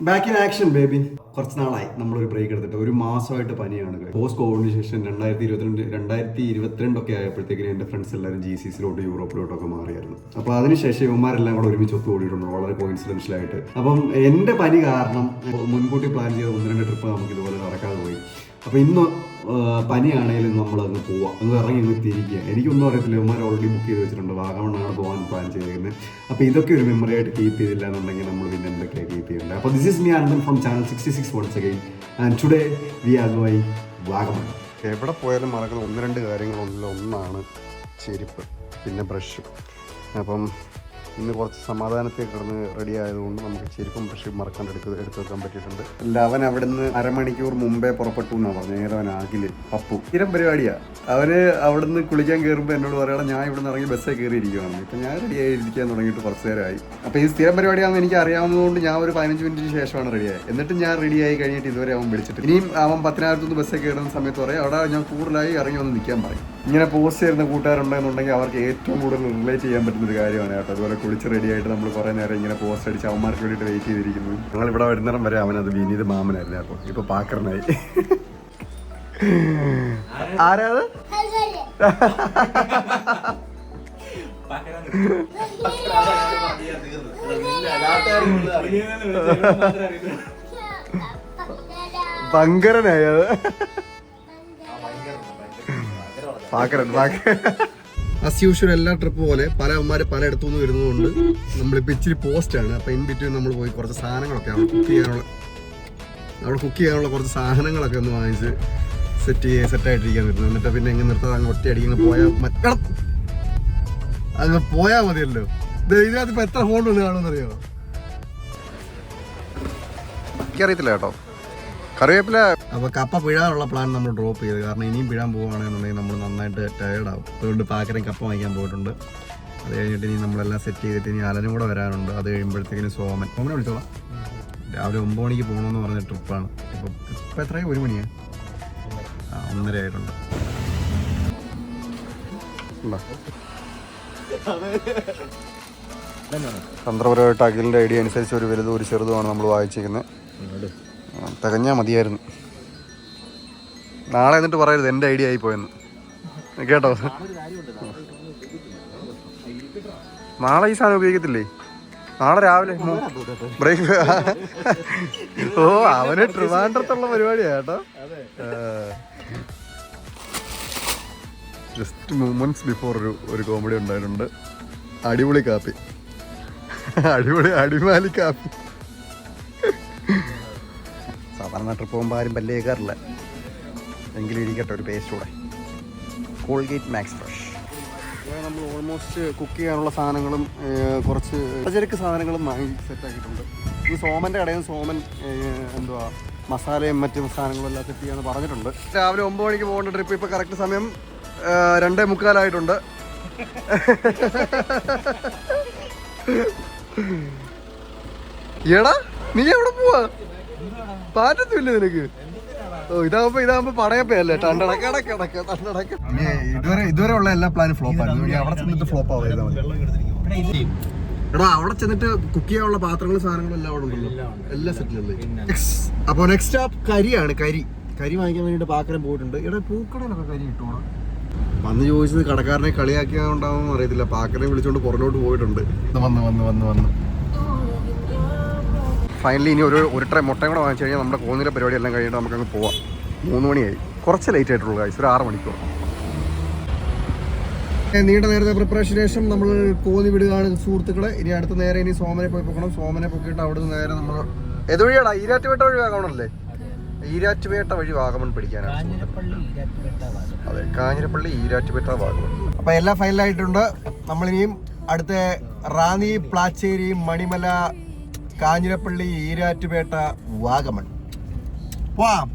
Back in action baby. കുറച്ച് നാളായി നമ്മളൊരു ബ്രേക്ക് എടുത്തിട്ട്, ഒരു മാസമായിട്ട് പനിയാണ്. പോസ്റ്റ് കോവിഡിന് ശേഷം 2022 ആയപ്പോഴത്തേക്കും എൻ്റെ ഫ്രണ്ട്സ് എല്ലാവരും GCCയിലോട്ട് യൂറോപ്പിലോട്ടൊക്കെ മാറിയായിരുന്നു. അപ്പോൾ അതിനുശേഷം ഇവന്മാരെല്ലാം കൂടെ ഒരുമിച്ച് ഒത്തുകൂടിയിട്ടുണ്ട്, വളരെ കോയിൻസിഡൻഷ്യലായിട്ട്. അപ്പം എൻ്റെ പനി കാരണം മുൻകൂട്ടി പ്ലാൻ ചെയ്ത 1-2 ട്രിപ്പ് നമുക്ക് ഇതുപോലെ നടക്കാതെ പോയി. അപ്പോൾ ഇന്ന് പനിയാണെങ്കിലും നമ്മളങ്ങ് പോവാം, അങ്ങ് ഇറങ്ങി അങ്ങ് തിരിക്കുക. എനിക്കൊന്നും അറിയത്തില്ല, ഇവന്മാർ ഓൾറെഡി ബുക്ക് ചെയ്ത് വെച്ചിട്ടുണ്ട്, വാഗമണ്ണാണ് പോകാൻ പ്ലാൻ ചെയ്തിരിക്കുന്നത്. അപ്പോൾ ഇതൊക്കെ ഒരു മെമ്മറി ആയിട്ട് കീപ്പ് ചെയ്തില്ല എന്നുണ്ടെങ്കിൽ നമ്മൾ പിന്നെ എന്തൊക്കെയാണ് കീപ്പ് ചെയ്യേണ്ടത്. അപ്പോൾ this is me Anandan from channel 66 once again, and today we are going Vagamon. എവിടെ പോയാലും മറക്കുന്ന 1-2 കാര്യങ്ങളുണ്ടല്ലോ. ഒന്നാണ് ചെരുപ്പ്, പിന്നെ ബ്രഷ്. അപ്പം ഇന്ന് കുറച്ച് സമാധാനത്തിൽ കിടന്ന് റെഡി ആയതുകൊണ്ട് നമുക്ക് ചെരുപ്പും ബ്രഷും മറക്കാണ്ട് എടുത്ത് വെക്കാൻ പറ്റിയിട്ടുണ്ട്. അല്ല, അവൻ അവിടെ നിന്ന് അരമണിക്കൂർ മുമ്പേ പുറപ്പെട്ടു എന്നാണ് പറഞ്ഞത്. ഏതവൻ ആകില് പപ്പു സ്ഥിരം പരിപാടിയാണ്. അവന് അവിടെ നിന്ന് കുളിക്കാൻ കയറുമ്പോൾ എന്നോട് പറയണം ഞാൻ ഇവിടെ നിന്ന് ഇറങ്ങി ബസ്സേ കയറിയിരിക്കുകയാണ്. ഇപ്പം ഞാൻ റെഡി ആയിരിക്കാൻ തുടങ്ങിയിട്ട് കുറച്ച് നേരമായി. അപ്പോൾ ഈ സ്ഥിരം പരിപാടിയാണെന്ന് എനിക്ക് അറിയാവുന്നതുകൊണ്ട് ഞാൻ ഒരു 15 മിനിറ്റിന് ശേഷമാണ് റെഡിയായത്. എന്നിട്ട് ഞാൻ റെഡിയായി കഴിഞ്ഞിട്ട് ഇതുവരെ അവൻ വിളിച്ചിട്ട്, ഇനിയും അവൻ 10,000 ബസ്സേ കയറുന്ന സമയത്ത് പറയും അവിടെ ഞാൻ കൂടുതലായി ഇറങ്ങി വന്ന് നിൽക്കാൻ പറയും. ഇങ്ങനെ പോസ്റ്റ് ചെയ്യുന്ന കൂട്ടുകാരുണ്ടെന്നുണ്ടെങ്കിൽ അവർക്ക് ഏറ്റവും കൂടുതൽ റിലേറ്റ് ചെയ്യാൻ പറ്റുന്നൊരു കാര്യമാണ് കേട്ടോ. അതുപോലെ കുളിച്ച് റെഡി ആയിട്ട് നമ്മൾ കുറേ നേരം ഇങ്ങനെ പോസ്റ്റ് അടിച്ച് അവന്മാർക്ക് വേണ്ടിയിട്ട് വെയിറ്റ് ചെയ്തിരിക്കുന്നു. ഞങ്ങൾ ഇവിടെ വരുന്നിടം വരെ അവനത് വിനീത് മാമനായിരുന്നു. അപ്പോൾ ഇപ്പോൾ പാക്കറിനായി. ആരാത്? ഭങ്കരനായത് പാക്കരൻ. ആസ് യൂഷ്വൽ എല്ലാ ട്രിപ്പ് പോലെ പല അമ്മമാർ പലയിടത്തു നിന്ന് വരുന്നതുകൊണ്ട് നമ്മളിപ്പോൾ ഇച്ചിരി പോസ്റ്റാണ്. അപ്പോൾ ഇൻ ബിറ്റ്വീൻ നമ്മൾ പോയി കുറച്ച് സാധനങ്ങളൊക്കെ അവിടെ കുക്ക് ചെയ്യാനുള്ള കുറച്ച് സാധനങ്ങളൊക്കെ ഒന്ന് വാങ്ങിച്ച് സെറ്റായിട്ടിരിക്കാൻ പറ്റുന്നു. എന്നിട്ട് പിന്നെ ഇങ്ങനെ നിർത്താതെ അങ്ങ് ഒറ്റയടിക്ക് അങ്ങ് പോയാൽ മതിയല്ലോ. ഇതിനകത്ത് ഇപ്പോൾ എത്ര ഫോണുണ്ട് കാണുമെന്നറിയോ? എനിക്കറിയത്തില്ല കേട്ടോ. കറിവേപ്പില. അപ്പോൾ കപ്പ പിഴാനുള്ള പ്ലാൻ നമ്മൾ ഡ്രോപ്പ് ചെയ്ത്, കാരണം ഇനിയും പിഴാൻ പോവുകയാണെന്നുണ്ടെങ്കിൽ നമ്മൾ നന്നായിട്ട് ടയേർഡാവും. അതുകൊണ്ട് പാക്കരയും കപ്പ വാങ്ങിക്കാൻ പോയിട്ടുണ്ട്. അത് കഴിഞ്ഞിട്ട് ഇനി നമ്മളെല്ലാം സെറ്റ് ചെയ്തിട്ട് ഇനി അലനും കൂടെ വരാനുണ്ട്. അത് കഴിയുമ്പോഴത്തേക്കിനും സോമനെ വിളിച്ചോളാം. രാവിലെ 9 മണിക്ക് പോകണമെന്ന് പറഞ്ഞ ട്രിപ്പാണ്. ഇപ്പം എത്രയാണ്? 1 മണിയാണ്. 1:30 ആയിട്ടുണ്ട്. തന്ത്രപരമായിട്ട് അഖിലിൻ്റെ ഐഡിയ അനുസരിച്ച് ഒരു വലുതും ഒരു ചെറുതുമാണ് നമ്മൾ വായിച്ചിരിക്കുന്നത്. തികഞ്ഞാൽ മതിയായിരുന്നു. നാളെ എന്നിട്ട് പറയരുത് എൻ്റെ ഐഡിയ ആയി പോയെന്ന്, കേട്ടോ. നാളെ ഈ സാധനം ഉപയോഗിക്കത്തില്ലേ? നാളെ രാവിലെ ബ്രേക്ക്. ഓ, അവന് ട്രിവാൻഡ്രത്തുള്ള പരിപാടിയാ കേട്ടോ. ജസ്റ്റ് മൂമെന്റ്സ് ബിഫോർ ഒരു കോമഡി ഉണ്ടായിട്ടുണ്ട്. അടിപൊളി കാപ്പി, അടിമാലി കാപ്പി. സാധാരണ ട്രിപ്പ് പോകുമ്പോൾ ആരും പല്ല് കേൾക്കാറില്ല, എങ്കിലും ഇരിക്കട്ടെ ഒരു പേസ്റ്റ് കൂടെ. Colgate max fresh. നമ്മൾ ഓൾമോസ്റ്റ് കുക്ക് ചെയ്യാനുള്ള സാധനങ്ങളും കുറച്ച് പലചരക്ക് സാധനങ്ങളും വാങ്ങി സെറ്റാക്കിയിട്ടുണ്ട്. ഈ സോമൻ്റെ കടയിൽ നിന്ന് സോമൻ എന്തുവാ മസാലയും മറ്റു സാധനങ്ങളും എല്ലാം സെറ്റ് ചെയ്യാമെന്ന് പറഞ്ഞിട്ടുണ്ട്. രാവിലെ 9 മണിക്ക് പോകേണ്ട ട്രിപ്പ് ഇപ്പോൾ കറക്റ്റ് സമയം 2:45 എടാ നീ എവിടെ പോവാ? പാറ്റത്തുമില്ല നിനക്ക്? ഓ, ഇതാകുമ്പോ പടയപ്പയല്ലേ? ഇതുവരെ ഉള്ള എല്ലാ പ്ലാനും ഫ്ലോപ്പ് ആയിരുന്നു. അവിടെ ചെന്നിട്ട് ഫ്ലോപ്പ് ആവായിരുന്നു. എടാ അവിടെ ചെന്നിട്ട് കുക്ക് ചെയ്യാനുള്ള പാത്രങ്ങളും സാധനങ്ങളും എല്ലാം അവിടെ ഉണ്ടല്ലോ, എല്ലാം സെറ്റിലല്ലേ. അപ്പോൾ നെക്സ്റ്റ് സ്റ്റോപ്പ് കരിയാണ്. കരി വാങ്ങിക്കാൻ വേണ്ടിയിട്ട് പാക്കരം പോയിട്ടുണ്ട്. ഇവിടെ പൂക്കടയിലൊക്കെ കരി കിട്ടുമോ? വന്ന് ചോദിച്ചത് കടക്കാരനെ കളിയാക്കിയാണ്ടാവും അറിയത്തില്ല. പാക്കരെ വിളിച്ചോണ്ട് പുറകോട്ട് പോയിട്ടുണ്ട്. വന്ന് ഫൈനലി ഇനി ഒരു ട്രൈ മുട്ടയും കൂടെ വാങ്ങിച്ചു കഴിഞ്ഞാൽ നമ്മുടെ കോന്നിര പരിപാടി എല്ലാം കഴിഞ്ഞിട്ട് നമുക്കങ്ങ് പോവാം. 3 മണിയായി. കുറച്ച് ലേറ്റ് ആയിട്ടുള്ളൂ ഗൈസ്, ഒരു 6 മണിക്കൂർ. നീണ്ട നേരത്തെ പ്രിപ്പറേഷന് ശേഷം നമ്മൾ കോന്നി വിടുകയാണ് സുഹൃത്തുക്കളെ. ഇനി അടുത്ത നേരെ ഇനി സോമനെ പോയി പൊക്കണം. സോമനെ പൊക്കിയിട്ട് അവിടെ നിന്ന് നേരെ നമ്മൾ ഏത് വഴിയാടാ? ഈരാറ്റുപേട്ട വഴി വാഗമണല്ലേ? ഈരാറ്റുപേട്ട വഴി വാഗമൺ പിടിക്കാനാണ്. അതെ, കാഞ്ഞിരപ്പള്ളി ഈരാറ്റുപേട്ട വാഗമൺ. അപ്പോൾ എല്ലാം ഫൈനലായിട്ടുണ്ട്. നമ്മളിനിയും അടുത്ത റാന്നി, പ്ലാച്ചേരി, മണിമല, കാഞ്ഞിരപ്പള്ളി, ഈരാറ്റുപേട്ട, വാഗമൺ പോവാം.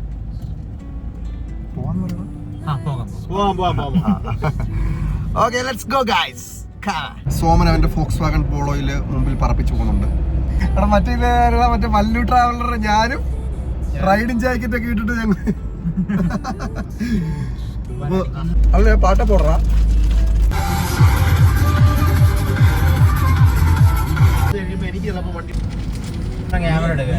Okay, let's go guys. Soman അവന്റെ ഫോക്സ് വാഗൺ പോളോയിൽ മുമ്പിൽ പറപ്പിച്ചു പോകുന്നുണ്ട്. എടാ മറ്റേ മല്ലു ട്രാവലർ ഞാനും റൈഡിങ് ജാക്കറ്റ് ഒക്കെ ഇട്ടിട്ട് ഞങ്ങൾ അല്ല പാട്ട പോടാ. എനിക്ക് വണ്ടി ക്യാമറ എടുക്കുക.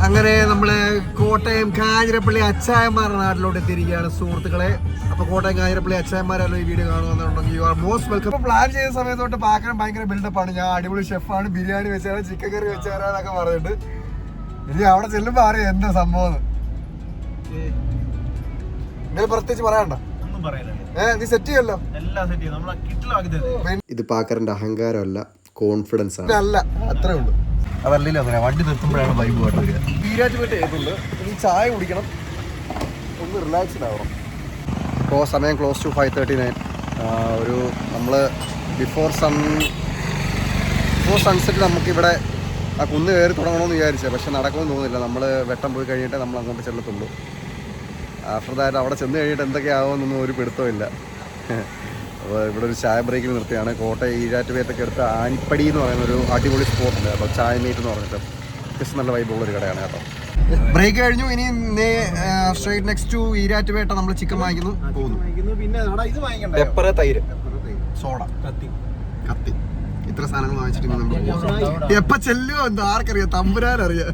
അങ്ങനെ നമ്മള് കോട്ടയം കാഞ്ഞിരപ്പള്ളി അച്ചായന്മാരുടെ നാട്ടിലോട്ട് എത്തിയിരിക്കുകയാണ് സുഹൃത്തുക്കളെ. അപ്പൊ കോട്ടയം കാഞ്ഞിരപ്പള്ളി അച്ചായന്മാരല്ലോ ഈ വീഡിയോ കാണുകയെന്നുണ്ടെങ്കിൽ you are most welcome. Plan ചെയ്ത സമയത്തോട്ട് പാക്കാൻ ഭയങ്കര ബിൽഡപ്പാണ്. ഞാൻ അടിപൊളി ഷെഫാണ്, ബിരിയാണി വെച്ചാൽ ചിക്കൻ കറി വെച്ചാലൊക്കെ പറഞ്ഞിട്ട് ഇനി അവിടെ ചെല്ലുമ്പോ അറിയാം എന്താ സംഭവം. പ്രത്യേകിച്ച് പറയണ്ട, നീ സെറ്റ് ചെയ്യല്ലോ. ഇത് പാക്കറിന്റെ അഹങ്കാരമല്ല, കോൺഫിഡൻസ് ആണ്. അല്ല അത്രേ ഉള്ളൂ. അതല്ലല്ലോ അങ്ങനെ വണ്ടി നിർത്തുമ്പോഴാണ് വൈബ് പാട്ട് വരിക. ഈരാറ്റുപേട്ട ഏതുണ്ട്, ഇനി ചായ കുടിക്കണം, ഒന്ന് റിലാക്സ്ഡ് ആവണം. ഇപ്പോൾ സമയം ക്ലോസ് ടു 5:39. ഒരു നമ്മൾ ബിഫോർ സൺസെറ്റ് നമുക്കിവിടെ ആ കുന്ന് കയറി തുടങ്ങണമെന്ന് വിചാരിച്ചത്, പക്ഷെ നടക്കുമെന്ന് തോന്നുന്നില്ല. നമ്മൾ വെട്ടം പോയി കഴിഞ്ഞിട്ട് നമ്മൾ അങ്ങോട്ട് ചെല്ലത്തുള്ളൂ. ആഫ്റ്റർ ദാറ്റ് അവിടെ ചെന്ന് കഴിഞ്ഞിട്ട് എന്തൊക്കെയാവുമെന്നൊന്നും ഒരു പിടുത്തമില്ല. അപ്പോൾ ഇവിടെ ഒരു ചായ ബ്രേക്കിൽ നിർത്തിയാണ്. കോട്ടയം ഈരാറ്റുപേട്ടയ്ക്ക് അടുത്ത് ആനിപ്പടി എന്ന് പറയുന്ന ഒരു അടിപൊളി സ്പോട്ടുണ്ട്. അപ്പോൾ ചായ മീറ്റ് എന്ന് പറഞ്ഞിട്ട് ജസ്റ്റ് നല്ല വൈബുള്ളൊരു കടയാണ് കേട്ടോ. ബ്രേക്ക് കഴിഞ്ഞു, ഇനി സ്ട്രൈറ്റ് നെക്സ്റ്റ് ടു ഈരാറ്റുപേട്ട നമ്മൾ ചിക്കൻ വാങ്ങിക്കുന്നു പോകുന്നു. പിന്നെ പെപ്പർ, തൈര്, സോഡ, കത്തി, ഇത്ര സാധനങ്ങൾ വാങ്ങിച്ചിട്ട് നമ്മൾ എപ്പ ചെല്ലുമോ എന്താ ആർക്കറിയാം, തമ്പുരാനറിയാം.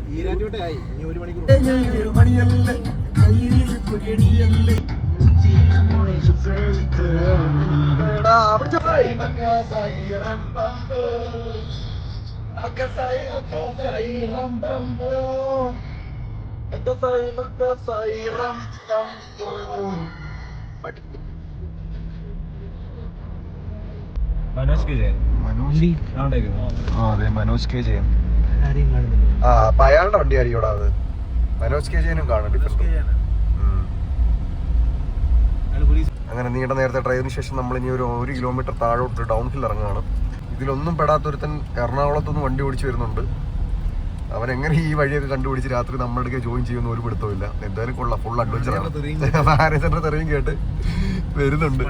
മനോജ് കെ ജയൻ. അപ്പൊ അയാളുടെ വണ്ടി ആയിരിക്കും അത്. മനോജ് കെ ജയനും കാണും. അങ്ങനെ നീണ്ട നേരത്തെ ഡ്രൈവിന് ശേഷം നമ്മൾ ഇനി ഒരു 1 കിലോമീറ്റർ താഴോട്ട് ഡൗൺ ഹിൽ ഇറങ്ങുകയാണ്. ഇതിലൊന്നും പെടാത്തൊരുത്തൻ എറണാകുളത്തുനിന്ന് വണ്ടി ഓടിച്ച് വരുന്നുണ്ട്. അവൻ എങ്ങനെ ഈ വഴിയൊക്കെ കണ്ടുപിടിച്ച് രാത്രി നമ്മുടെ അടുക്കെ ജോയിൻ ചെയ്യുന്ന ഒരു പിടുത്തമില്ല. എന്തായാലും കൊള്ളാം, ഫുൾ അഡ്വഞ്ചറാണ്. മാനേജറിന്റെ തെറിയും കേട്ട് വരുന്നുണ്ട്.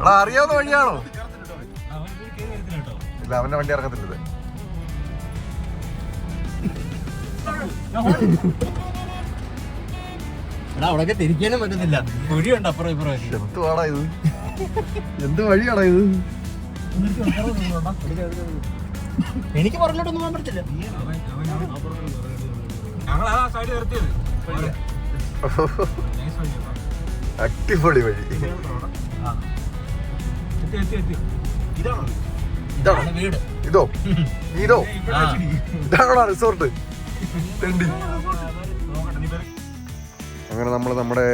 എടാ അറിയാവുന്ന വഴിയാണോ? ഇല്ല, അവന്റെ വണ്ടി ഇറങ്ങത്തില്ല. അവിടെ തിരിക്കാനും പറ്റുന്നില്ല, കുഴിയുണ്ട് അപ്പുറം ഇപ്പുറം. എന്തുവാടാ ഇത്, എന്ത് വഴിയാടാ ഇത്? എനിക്ക് പറഞ്ഞിട്ടൊന്നും പോകാൻ പറ്റില്ല. അടിപൊളി വഴി. ഇതോ ഇതാണോ റിസോർട്ട്? അങ്ങനെ നമ്മൾ നമ്മുടെ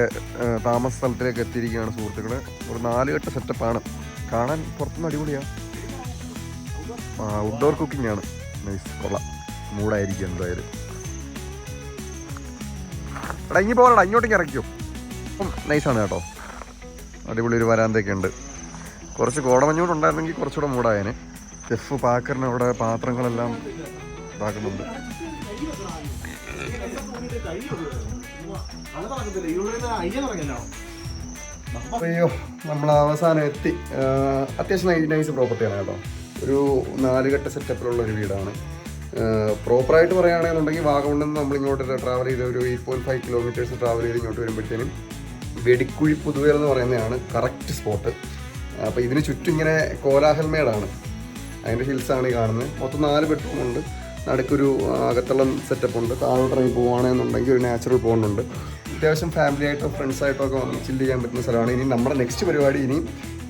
താമസ സ്ഥലത്തിലേക്ക് എത്തിയിരിക്കുകയാണ് സുഹൃത്തുക്കളെ. ഒരു 4 കെട്ട് സെറ്റപ്പാണ്. കാണാൻ പുറത്തുനിന്ന് അടിപൊളിയാണ്. ഔട്ട്ഡോർ കുക്കിംഗ് ആണ്. നൈസ്, കൊള്ളാം, മൂടായിരിക്കും എന്തായാലും. എടാ ഇങ്ങി പോകണടാ, ഇങ്ങോട്ടേക്ക് ഇറക്കിയോ. നൈസാണ് കേട്ടോ, അടിപൊളി ഒരു വരാന്തൊക്കെ ഉണ്ട്. കുറച്ച് കോടമഞ്ഞൂടെ ഉണ്ടായിരുന്നെങ്കിൽ കുറച്ചുകൂടെ മൂടായനെ. ഷെഫ് പാക്കറിന് അവിടെ പാത്രങ്ങളെല്ലാം ഇതാക്കുന്നുണ്ട്. അയ്യോ, നമ്മൾ അവസാനം എത്തി. അത്യാവശ്യം നൈസ് പ്രോപ്പർട്ടിയാണ് കേട്ടോ. ഒരു 4 കെട്ട് സെറ്റപ്പിലുള്ള ഒരു വീടാണ്. പ്രോപ്പറായിട്ട് പറയുകയാണെന്നുണ്ടെങ്കിൽ വാഗമണ്ണിൽ നിന്ന് നമ്മളിങ്ങോട്ട് ട്രാവൽ ചെയ്ത് ഒരു 8.5 കിലോമീറ്റേഴ്സ് ട്രാവൽ ചെയ്ത് ഇങ്ങോട്ട് വരുമ്പോഴത്തേനും വെടിക്കുഴി പുതുവേൽ എന്ന് പറയുന്നതാണ് കറക്റ്റ് സ്പോട്ട്. അപ്പോൾ ഇതിന് ചുറ്റും ഇങ്ങനെ കോലാഹൽമേടാണ്, അതിൻ്റെ ഹിൽസാണ് ഈ കാണുന്നത്. മൊത്തം 4 ബെഡ്റൂമുണ്ട്. നടുക്കൊരു അകത്തളം സെറ്റപ്പ് ഉണ്ട്. താഴോട്ട് ഇറങ്ങി പോവുകയാണെന്നുണ്ടെങ്കിൽ ഒരു നാച്ചുറൽ പോണ്ടുണ്ട്. അത്യാവശ്യം ഫാമിലി ആയിട്ടോ ഫ്രണ്ട്സായിട്ടോ ഒക്കെ വന്ന് ചില്ല് ചെയ്യാൻ പറ്റുന്ന സ്ഥലമാണ്. ഇനി നമ്മുടെ നെക്സ്റ്റ് പരിപാടി ഇനി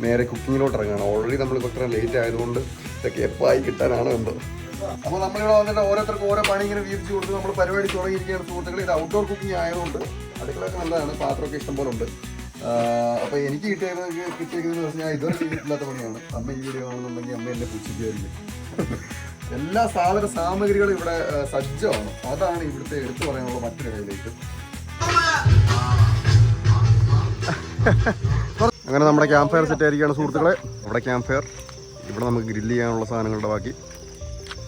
നേരെ കുക്കിങ്ങിലോട്ട് ഇറങ്ങുകയാണ്. ഓൾറെഡി നമ്മൾ കുറച്ച് ലേറ്റ് ആയതുകൊണ്ട് ഇതൊക്കെ എപ്പോൾ ആയി കിട്ടാനാണ് എന്തോ. അപ്പോൾ നമ്മളിവിടെ വന്നിട്ട് ഓരോരുത്തർക്ക് ഓരോ പണി ഇങ്ങനെ വീതിച്ച് കൊടുത്ത് നമ്മൾ പരിപാടി തുടങ്ങിയിരിക്കുകയാണ് സുഹൃത്തുക്കൾ. ഇത് ഔട്ട്ഡോർ കുക്കിംഗ് ആയതുകൊണ്ട് അടുക്കളയൊക്കെ നല്ലതാണ്, പാത്രമൊക്കെ ഇഷ്ടം പോലെ ഉണ്ട്. അപ്പോൾ എനിക്ക് കിട്ടിയിരിക്കുന്നതെന്ന് പറഞ്ഞാൽ ഞാൻ ഇതുവരെ ചെയ്തിട്ടില്ലാത്ത പണിയാണ്. അമ്മ ഈ വീഡിയോ കാണുന്നുണ്ടെങ്കിൽ അമ്മ എന്നെ പുച്ഛിക്കുമായിരിക്കും. എല്ലാ സാമഗ്രികളും ഇവിടെ സജ്ജമാണ്. അതാണ് ഇവിടുത്തെ എടുത്തു പറയാനുള്ള മറ്റൊരു കയ്യിലേക്ക്. അങ്ങനെ നമ്മുടെ ക്യാമ്പ് ഫയർ സെറ്റ് ആയിരിക്കുകയാണ് സുഹൃത്തുക്കളെ. ഇവിടെ ക്യാമ്പ് ഫയർ, ഇവിടെ നമുക്ക് ഗ്രില്ല് ചെയ്യാനുള്ള സാധനങ്ങളുടെ ബാക്കി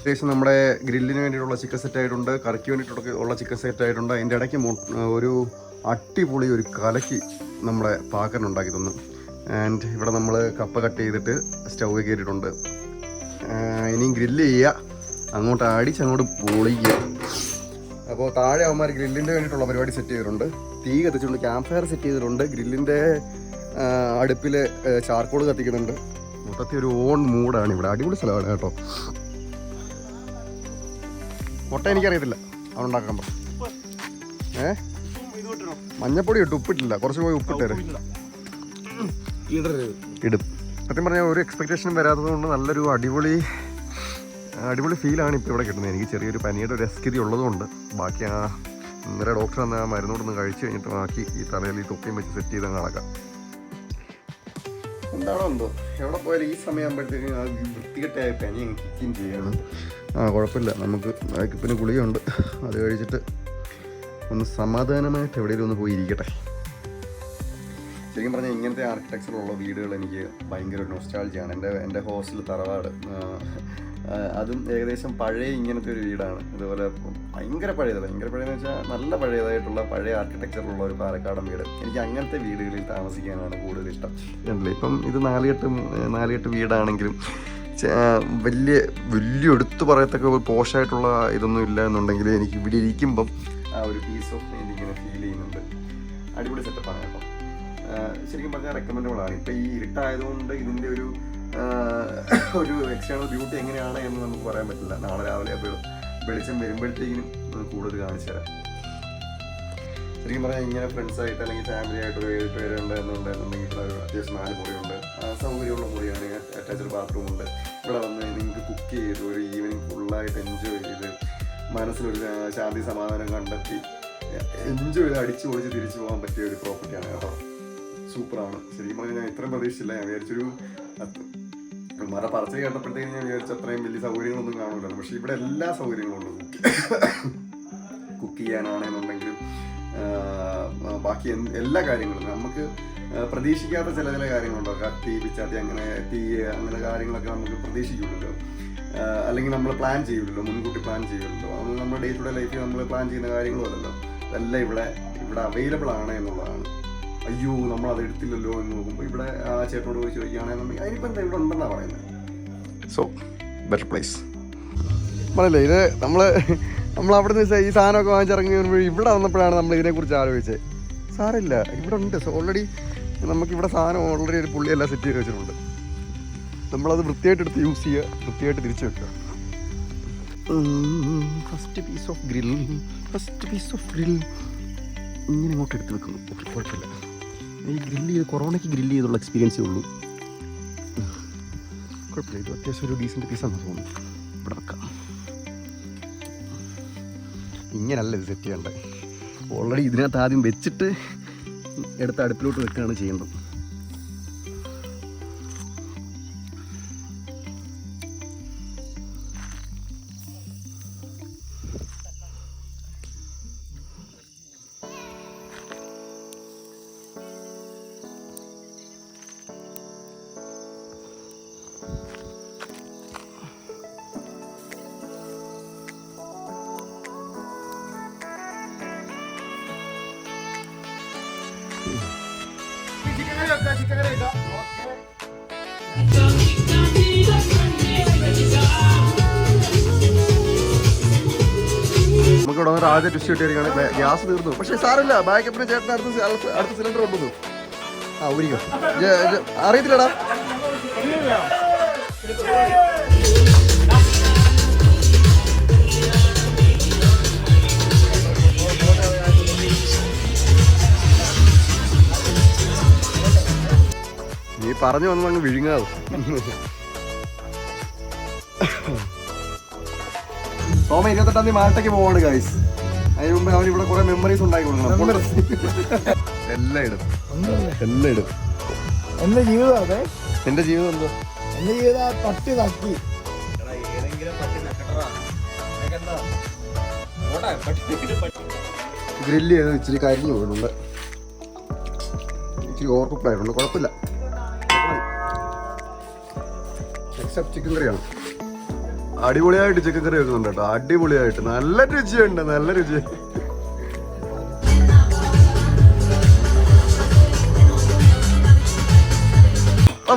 ഏകദേശം നമ്മുടെ ഗ്രില്ലിന് വേണ്ടിയിട്ടുള്ള ചിക്കൻ സെറ്റ് ആയിട്ടുണ്ട്, കറിക്ക് വേണ്ടിയിട്ടുള്ള ചിക്കൻ സെറ്റ് ആയിട്ടുണ്ട്. അതിൻ്റെ ഇടയ്ക്ക് ഒരു അടിപൊളി ഒരു കലക്കി നമ്മുടെ പാക്കനുണ്ടാക്കി തന്നു. ആൻഡ് ഇവിടെ നമ്മൾ കപ്പ കട്ട് ചെയ്തിട്ട് സ്റ്റൗവിൽ കയറിയിട്ടുണ്ട്. ഇനിയും ഗ്രില്ല് ചെയ്യുക, അങ്ങോട്ട് അടിച്ചങ്ങോട്ട് പൊളിക്കുക. അപ്പോൾ താഴെ അവന്മാർ ഗ്രില്ലിൻ്റെ വേണ്ടിയിട്ടുള്ള പരിപാടി സെറ്റ് ചെയ്തിട്ടുണ്ട്. തീ കത്തിച്ചിട്ടുണ്ട്, ക്യാമ്പ് ഫയർ സെറ്റ് ചെയ്തിട്ടുണ്ട്. ഗ്രില്ലിൻ്റെ അടുപ്പിൽ ചാർക്കോൾ കത്തിക്കുന്നുണ്ട്. മൊത്തത്തിൽ ഒരു ഓൺ മൂഡാണ് ഇവിടെ. അടിപൊളി സ്ഥലമാണ് കേട്ടോ. മുട്ട എനിക്കറിയത്തില്ല അവനുണ്ടാക്കാൻ പറഞ്ഞു. മഞ്ഞപ്പൊടി ഇട്ട്, ഉപ്പിട്ടില്ല. കുറച്ച് പോയി ഉപ്പിട്ടേരെ ഇടും. സത്യം പറഞ്ഞാൽ ഒരു എക്സ്പെക്റ്റേഷനും വരാത്തത് കൊണ്ട് നല്ലൊരു അടിപൊളി ഫീലാണ് ഇപ്പോൾ ഇവിടെ കിട്ടുന്നത്. എനിക്ക് ചെറിയൊരു പനിയുടെ ഒരു സ്ഥിതി ഉള്ളതുകൊണ്ട് ബാക്കി ഇന്നലെ ഡോക്ടർ വന്ന ആ മരുന്നോടൊന്ന് കഴിച്ച് കഴിഞ്ഞിട്ട് ബാക്കി ഈ തലയിൽ ഈ തൊപ്പിയും വെച്ച് സെറ്റ് ചെയ്ത് നടക്കാം. എന്താണോ എന്തോ എവിടെ പോയാലും ഈ സമയമാകുമ്പോഴത്തേക്കും ആ വൃത്തികെട്ടായ പനി കിക്കും ചെയ്യാണ്. കുഴപ്പമില്ല, നമുക്ക് പിന്നെ ഗുളികയുണ്ട്. അത് കഴിച്ചിട്ട് ഒന്ന് സമാധാനമായിട്ട് എവിടെയെങ്കിലും ഒന്ന് പോയി ഇരിക്കട്ടെ. ശരിക്കും പറഞ്ഞാൽ ഇങ്ങനത്തെ ആർക്കിടെക്ചറുള്ള വീടുകൾ എനിക്ക് ഭയങ്കര നൊസ്റ്റാൾജിയാണ്. എൻ്റെ ഹോസ്റ്റൽ തറവാട് അതും ഏകദേശം പഴയ ഇങ്ങനത്തെ ഒരു വീടാണ്. ഇതുപോലെ ഭയങ്കര പഴയതെന്ന് വെച്ചാൽ നല്ല പഴയതായിട്ടുള്ള പഴയ ആർക്കിടെക്ചറുള്ള ഒരു പാലക്കാടൻ വീട്. എനിക്ക് അങ്ങനത്തെ വീടുകളിൽ താമസിക്കാനാണ് കൂടുതൽ ഇഷ്ടം. ഇപ്പം ഇത് നാലുകെട്ട് വീടാണെങ്കിലും വലിയ എടുത്തു പറയത്തക്ക പോഷായിട്ടുള്ള ഇതൊന്നും ഇല്ല എന്നുണ്ടെങ്കിൽ എനിക്ക് ഇവിടെ ഇരിക്കുമ്പം ആ ഒരു പീസ് ഓഫ് മൈൻഡ് ഇങ്ങനെ ഫീൽ ചെയ്യുന്നുണ്ട്. അടിപൊളി സെറ്റപ്പാണ് കേട്ടോ. ശരിക്കും പറഞ്ഞാൽ റെക്കമെൻഡബിൾ ആണ്. ഇപ്പം ഈ ഇരുട്ടായതുകൊണ്ട് ഇതിൻ്റെ ഒരു എക്സ്റ്റേണൽ ബ്യൂട്ടി എങ്ങനെയാണ് എന്ന് നമുക്ക് പറയാൻ പറ്റില്ല. നാളെ രാവിലെ അപ്പോൾ വെളിച്ചം വരുമ്പോഴത്തേക്കിനും കൂടുതൽ കാണിച്ചു തരാം. ശരിക്കും പറഞ്ഞാൽ ഇങ്ങനെ ഫ്രണ്ട്സായിട്ട് അല്ലെങ്കിൽ ഫാമിലി ആയിട്ട് ഒരു 7 പേരുണ്ട് എന്നുണ്ടെന്നുണ്ടെങ്കിൽ ഇവിടെ ഒരു അത്യാവശ്യം 4 മുറിയുണ്ട്. സൗകര്യമുള്ള മുറിയാണ്. അറ്റാച്ച്ഡ് ബാത്റൂം ഉണ്ട്. ഇവിടെ വന്ന് നിങ്ങൾക്ക് കുക്ക് ചെയ്ത് ഒരു ഈവനിങ് ഫുള്ളായിട്ട് എൻജോയ് ചെയ്ത് മനസ്സിലൊരു ശാന്തി സമാധാനം കണ്ടെത്തി എൻജോയ് ചെയ്ത് അടിച്ചു പൊളിച്ച് തിരിച്ചു പോകാൻ പറ്റിയ ഒരു പ്രോപ്പർട്ടിയാണ് കേട്ടോ. സൂപ്പറാണ്. ശരിക്കും പറഞ്ഞാൽ ഞാൻ ഇത്രയും പ്രതീക്ഷിച്ചില്ല. ഞാൻ വിചാരിച്ചൊരു മര പറച്ച് കേട്ടപ്പോഴത്തേക്കും ഞാൻ വിചാരിച്ച അത്രയും വലിയ സൗകര്യങ്ങളൊന്നും കാണുമല്ലോ. പക്ഷെ ഇവിടെ എല്ലാ സൗകര്യങ്ങളും ഉണ്ട്. കുക്ക് ചെയ്യാനാണെന്നുണ്ടെങ്കിലും ബാക്കി എല്ലാ കാര്യങ്ങളും നമുക്ക് പ്രതീക്ഷിക്കാത്ത ചില കാര്യങ്ങളുണ്ടോ. കത്തി പിച്ചാത്തി അങ്ങനെ അങ്ങനെ കാര്യങ്ങളൊക്കെ നമുക്ക് പ്രതീക്ഷിക്കില്ലല്ലോ. അല്ലെങ്കിൽ നമ്മൾ പ്ലാൻ ചെയ്യില്ലല്ലോ, മുൻകൂട്ടി പ്ലാൻ ചെയ്യില്ലല്ലോ. അത് നമ്മുടെ ഡേ ടു ഡേ ലൈഫിൽ നമ്മൾ പ്ലാൻ ചെയ്യുന്ന കാര്യങ്ങളും അല്ലല്ലോ. അതെല്ലാം ഇവിടെ അവൈലബിൾ ആണ് എന്നുള്ളതാണ്. അയ്യോ നമ്മളത് എടുത്തില്ലല്ലോ എന്ന് നോക്കുമ്പോൾ ഇവിടെ ആ ചേട്ടനോട് പോയി ചോദിക്കുകയാണെന്നുണ്ടെങ്കിൽ അതിനിപ്പോൾ എന്താ ഇവിടെ ഉണ്ടെന്നാണ് പറയുന്നത്. സോ ബെറ്റർ പ്ലേസ് പറഞ്ഞില്ലേ. ഇത് നമ്മൾ അവിടെ നിന്ന് ഈ സാധനമൊക്കെ വാങ്ങിച്ചിറങ്ങി വരുമ്പോൾ ഇവിടെ വന്നപ്പോഴാണ് നമ്മൾ ഇതിനെക്കുറിച്ച് ആലോചിച്ചത്. സാരമില്ല, ഇവിടെ ഉണ്ട് ഓൾറെഡി. നമുക്കിവിടെ സാധനം ഓൾറെഡി ഒരു പുള്ളിയെല്ലാം സെറ്റ് ചെയ്ത് വെച്ചിട്ടുണ്ട്. നമ്മളത് വൃത്തിയായിട്ട് എടുത്ത് യൂസ് ചെയ്യുക, വൃത്തിയായിട്ട് തിരിച്ചു വെക്കുക. ഫസ്റ്റ് പീസ് ഓഫ് ഗ്രിൽ ഇങ്ങനെ ഇങ്ങോട്ട് എടുത്ത് വെക്കുന്നു. കുഴപ്പമില്ല. ഈ കൊറോണയ്ക്ക് ഗ്രില്ല് ചെയ്തുള്ള എക്സ്പീരിയൻസേ ഉള്ളൂ. കുഴപ്പമില്ല. ഇത് അത്യാവശ്യം ഒരു ഡീസൻറ്റ് പീസാണെന്ന് തോന്നുന്നു. ഇവിടെ വെക്കാം. ഇങ്ങനല്ല ഇത് സെറ്റ് ചെയ്യേണ്ടത്. ഓൾറെഡി ഇതിനകത്ത് ആദ്യം വെച്ചിട്ട് എടുത്ത് അടുപ്പിലോട്ട് വെക്കുകയാണ് ചെയ്യേണ്ടത്. നമുക്കിവിടെ വന്നിട്ട് ആദ്യം ടിസ്റ്റ് കിട്ടിയിരിക്കുകയാണ്. ഗ്യാസ് തീർന്നു. പക്ഷേ സാറില്ല, ബാക്കപ്പിന് ചേട്ടൻ അടുത്ത സിലിണ്ടർ കൊണ്ടുവന്നു. ഊരിക്കോ. അറിയത്തില്ലടാ. നീ പറഞ്ഞു വന്നു അങ്ങ് വിഴുങ്ങാതെ. സോമ 28-ാം തീയതി മാൾട്ടയ്ക്ക് പോവാണ് ഗൈസ്. അതിന് മുമ്പ് അവനിവിടെ കുറെ മെമ്മറീസ് ഉണ്ടാക്കി കൊടുക്കണം. എല്ലാം ഇടും. എന്റെ ജീവിതം അതെ. എന്റെ ജീവിതം എന്തോ എന്റെ ജീവിതം പട്ടി നക്കി. ഗ്രില്ല് ചെയ്ത് ഇച്ചിരി കരിഞ്ഞു പോയിട്ടുണ്ട്. ഇച്ചിരി ഓവർ കുക്ക്ഡ് ആയിട്ടുണ്ട്. കുഴപ്പമില്ല. എക്സെപ്റ്റ് ചിക്കൻ കറിയാണ്. അടിപൊളിയായിട്ട് ചിക്കൻ കറി വെക്കുന്നുണ്ട് കേട്ടോ, അടിപൊളിയായിട്ട്. നല്ല രുചിയുണ്ട്, നല്ല രുചി.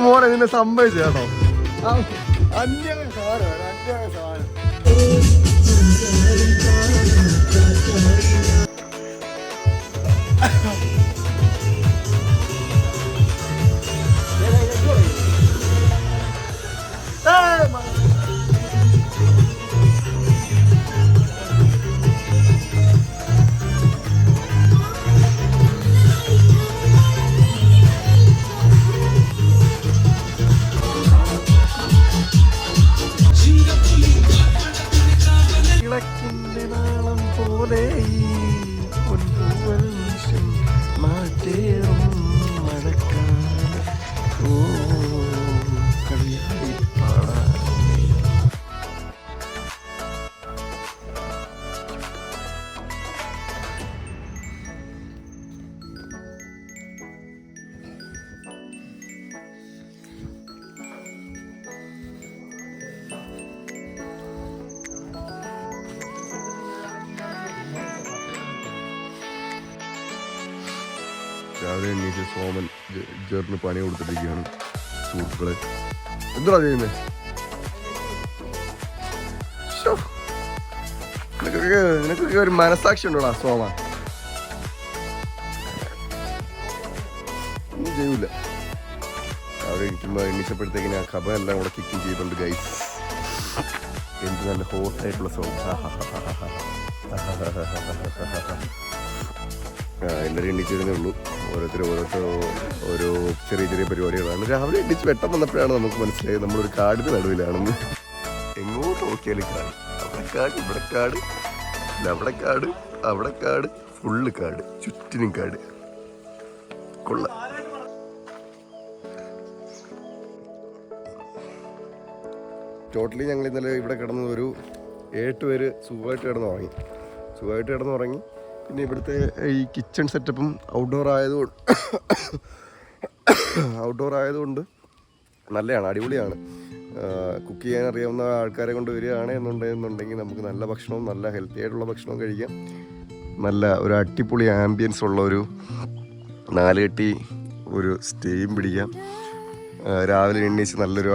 മോനെ നിന്നെ സംഭവിച്ചു കേട്ടോ. അന്യായ സാധനം, അന്യായ സാധനം. രാവിലെ എണ്ണീറ്റ് സോമൻ ജെറിന് പണി കൊടുത്തിരിക്കുകയാണ് സുഹൃത്തുക്കളെ. എന്താ ചെയ്യുന്നത്? നിനക്കൊക്കെ ഒരു മനസാക്ഷി ഉണ്ടോടാ സോമ? ഒന്നും ചെയ്യൂല. അവിടെ ഇരിക്കുമ്പോൾ എണ്ണീച്ചപ്പോഴത്തേക്കിന് ആ കബ എല്ലാം കൂടെ കിക്കിങ് ചെയ്തിട്ടുണ്ട് ഗൈസ്. എന്ത് നല്ല ഹോട്ടായിട്ടുള്ള സോങ്. എല്ലാവരും എണ്ണിച്ചിരുന്നേ ഉള്ളൂ. ഓരോരുത്തർ ഓരോ ചെറിയ ചെറിയ പരിപാടികളാണ്. രാവിലെ എണ്ണിച്ച് വെട്ടം വന്നപ്പോഴാണ് നമുക്ക് മനസ്സിലായത് നമ്മളൊരു കാടിന് നടുവിലാണെന്ന്. എങ്ങോട്ട് നോക്കിയാലും കാട്, അവിടെ കാട്, ഇവിടെ കാട്, അവിടെ കാട്, അവിടെ കാട്, ഫുള്ള് കാട്, ചുറ്റിനും കാട്. കൊള്ളാം. ടോട്ടലി ഞങ്ങൾ ഇന്നലെ ഇവിടെ കിടന്ന ഒരു 8 പേര് സുഖമായിട്ട് കിടന്നുറങ്ങി. പിന്നെ ഇവിടുത്തെ ഈ കിച്ചൺ സെറ്റപ്പും ഔട്ട്ഡോർ ആയതുകൊണ്ട് നല്ലതാണ്, അടിപൊളിയാണ്. കുക്ക് ചെയ്യാൻ അറിയാവുന്ന ആൾക്കാരെ കൊണ്ട് വരികയാണ് എന്നുണ്ടെങ്കിൽ നമുക്ക് നല്ല ഭക്ഷണവും നല്ല ഹെൽത്തി ആയിട്ടുള്ള ഭക്ഷണവും കഴിക്കാം. നല്ല ഒരു അടിപൊളി ആംബിയൻസ് ഉള്ള ഒരു 4 കെട്ടി ഒരു സ്റ്റേയും പിടിക്കാം. രാവിലെ എണ്ണീച്ച് നല്ലൊരു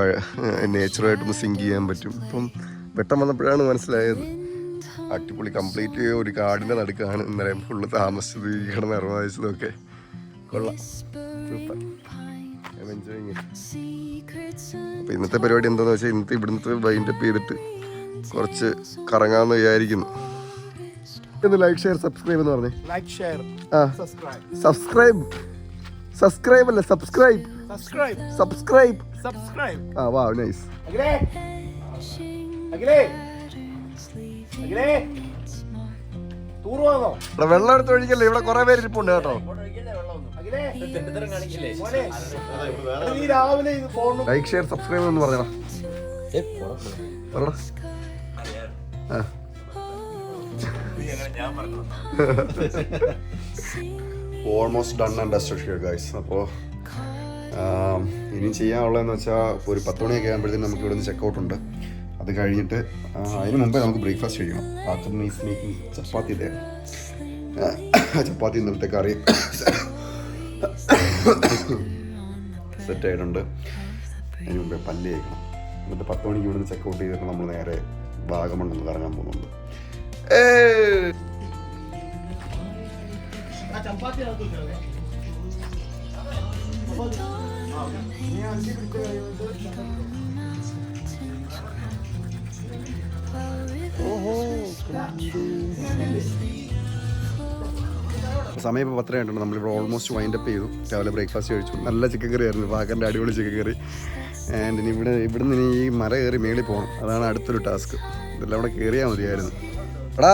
നേച്ചറുമായിട്ടൊന്ന് സിങ്ക് ചെയ്യാൻ പറ്റും. ഇപ്പം വെട്ടം വന്നപ്പോഴാണ് മനസ്സിലായത് അടിപൊളി. കംപ്ലീറ്റ് ഒരു കാടിൻ്റെ നടുക്കാണ് ഇന്നലെ ഫുള്ള് താമസിച്ചത്, ഈ കിടന്ന് നിർവഹിച്ചതൊക്കെ. കൊള്ളാം, സൂപ്പർ, എൻജോയിങ്. അപ്പോൾ ഇന്നത്തെ പരിപാടി എന്താണെന്ന് വെച്ചാൽ ഇന്നത്തെ ഇവിടുത്തെ വൈൻഡപ്പ് ചെയ്തിട്ട് കുറച്ച് കറങ്ങാമെന്ന് വിചാരിക്കുന്നു. ഒന്ന് ലൈക്ക് ഷെയർ സബ്സ്ക്രൈബ് എന്ന് പറഞ്ഞേ. ലൈക്ക് ഷെയർ സബ്സ്ക്രൈബ് അല്ല സബ്സ്ക്രൈബ്. ആ വാ, നൈസ്. വെള്ളം എടുത്ത് ഒഴിക്കല്ലേ, ഇവിടെ കുറെ പേര് ഇരിപ്പുണ്ട് കേട്ടോ. ലൈക്ക് ഷെയർ സബ്സ്ക്രൈബ് എന്ന് പറഞ്ഞടാ. Almost done and dusted here guys. അപ്പോൾ ഇനി ചെയ്യാനുള്ളതെന്ന് വെച്ചാൽ ഒരു 10 മണിയൊക്കെ ആകുമ്പോഴത്തേക്കും നമുക്ക് ഇവിടെ നിന്ന് ചെക്കൗട്ട് ഉണ്ട്. അത് കഴിഞ്ഞിട്ട് അതിന് മുമ്പേ നമുക്ക് ബ്രേക്ക്ഫാസ്റ്റ് കഴിക്കണം. ആഫ്റ്റർ ഈസ് മേക്കിംഗ് ചപ്പാത്തി തേ ചപ്പാത്തി ഇന്നലത്തെ കറി സെറ്റായിട്ടുണ്ട്. അതിന് മുമ്പേ പല്ല് കഴിക്കണം. എന്നിട്ട് 10 മണിക്ക് ഇവിടെ നിന്ന് ചെക്കൗട്ട് ചെയ്തിട്ട് നമ്മൾ നേരെ വാഗമണ്ണെന്ന് കറങ്ങാൻ പോകുന്നുണ്ട്. സമയം ഇപ്പോൾ 10 ആയിട്ടുണ്ട്. നമ്മളിവിടെ ഓൾമോസ്റ്റ് വൈൻഡപ്പ് ചെയ്തു. രാവിലെ ബ്രേക്ക്ഫാസ്റ്റ് കഴിച്ചു. നല്ല ചിക്കൻ കറി ആയിരുന്നു, വാഗൻ്റെ അടിപൊളി ചിക്കൻ കറി. ആൻഡ് ഇനി ഇവിടുന്ന് ഈ മല കയറി മേളിൽ പോകണം. അതാണ് അടുത്തൊരു ടാസ്ക്. ഇതെല്ലാം അവിടെ കയറിയാൽ മതിയായിരുന്നു. എടാ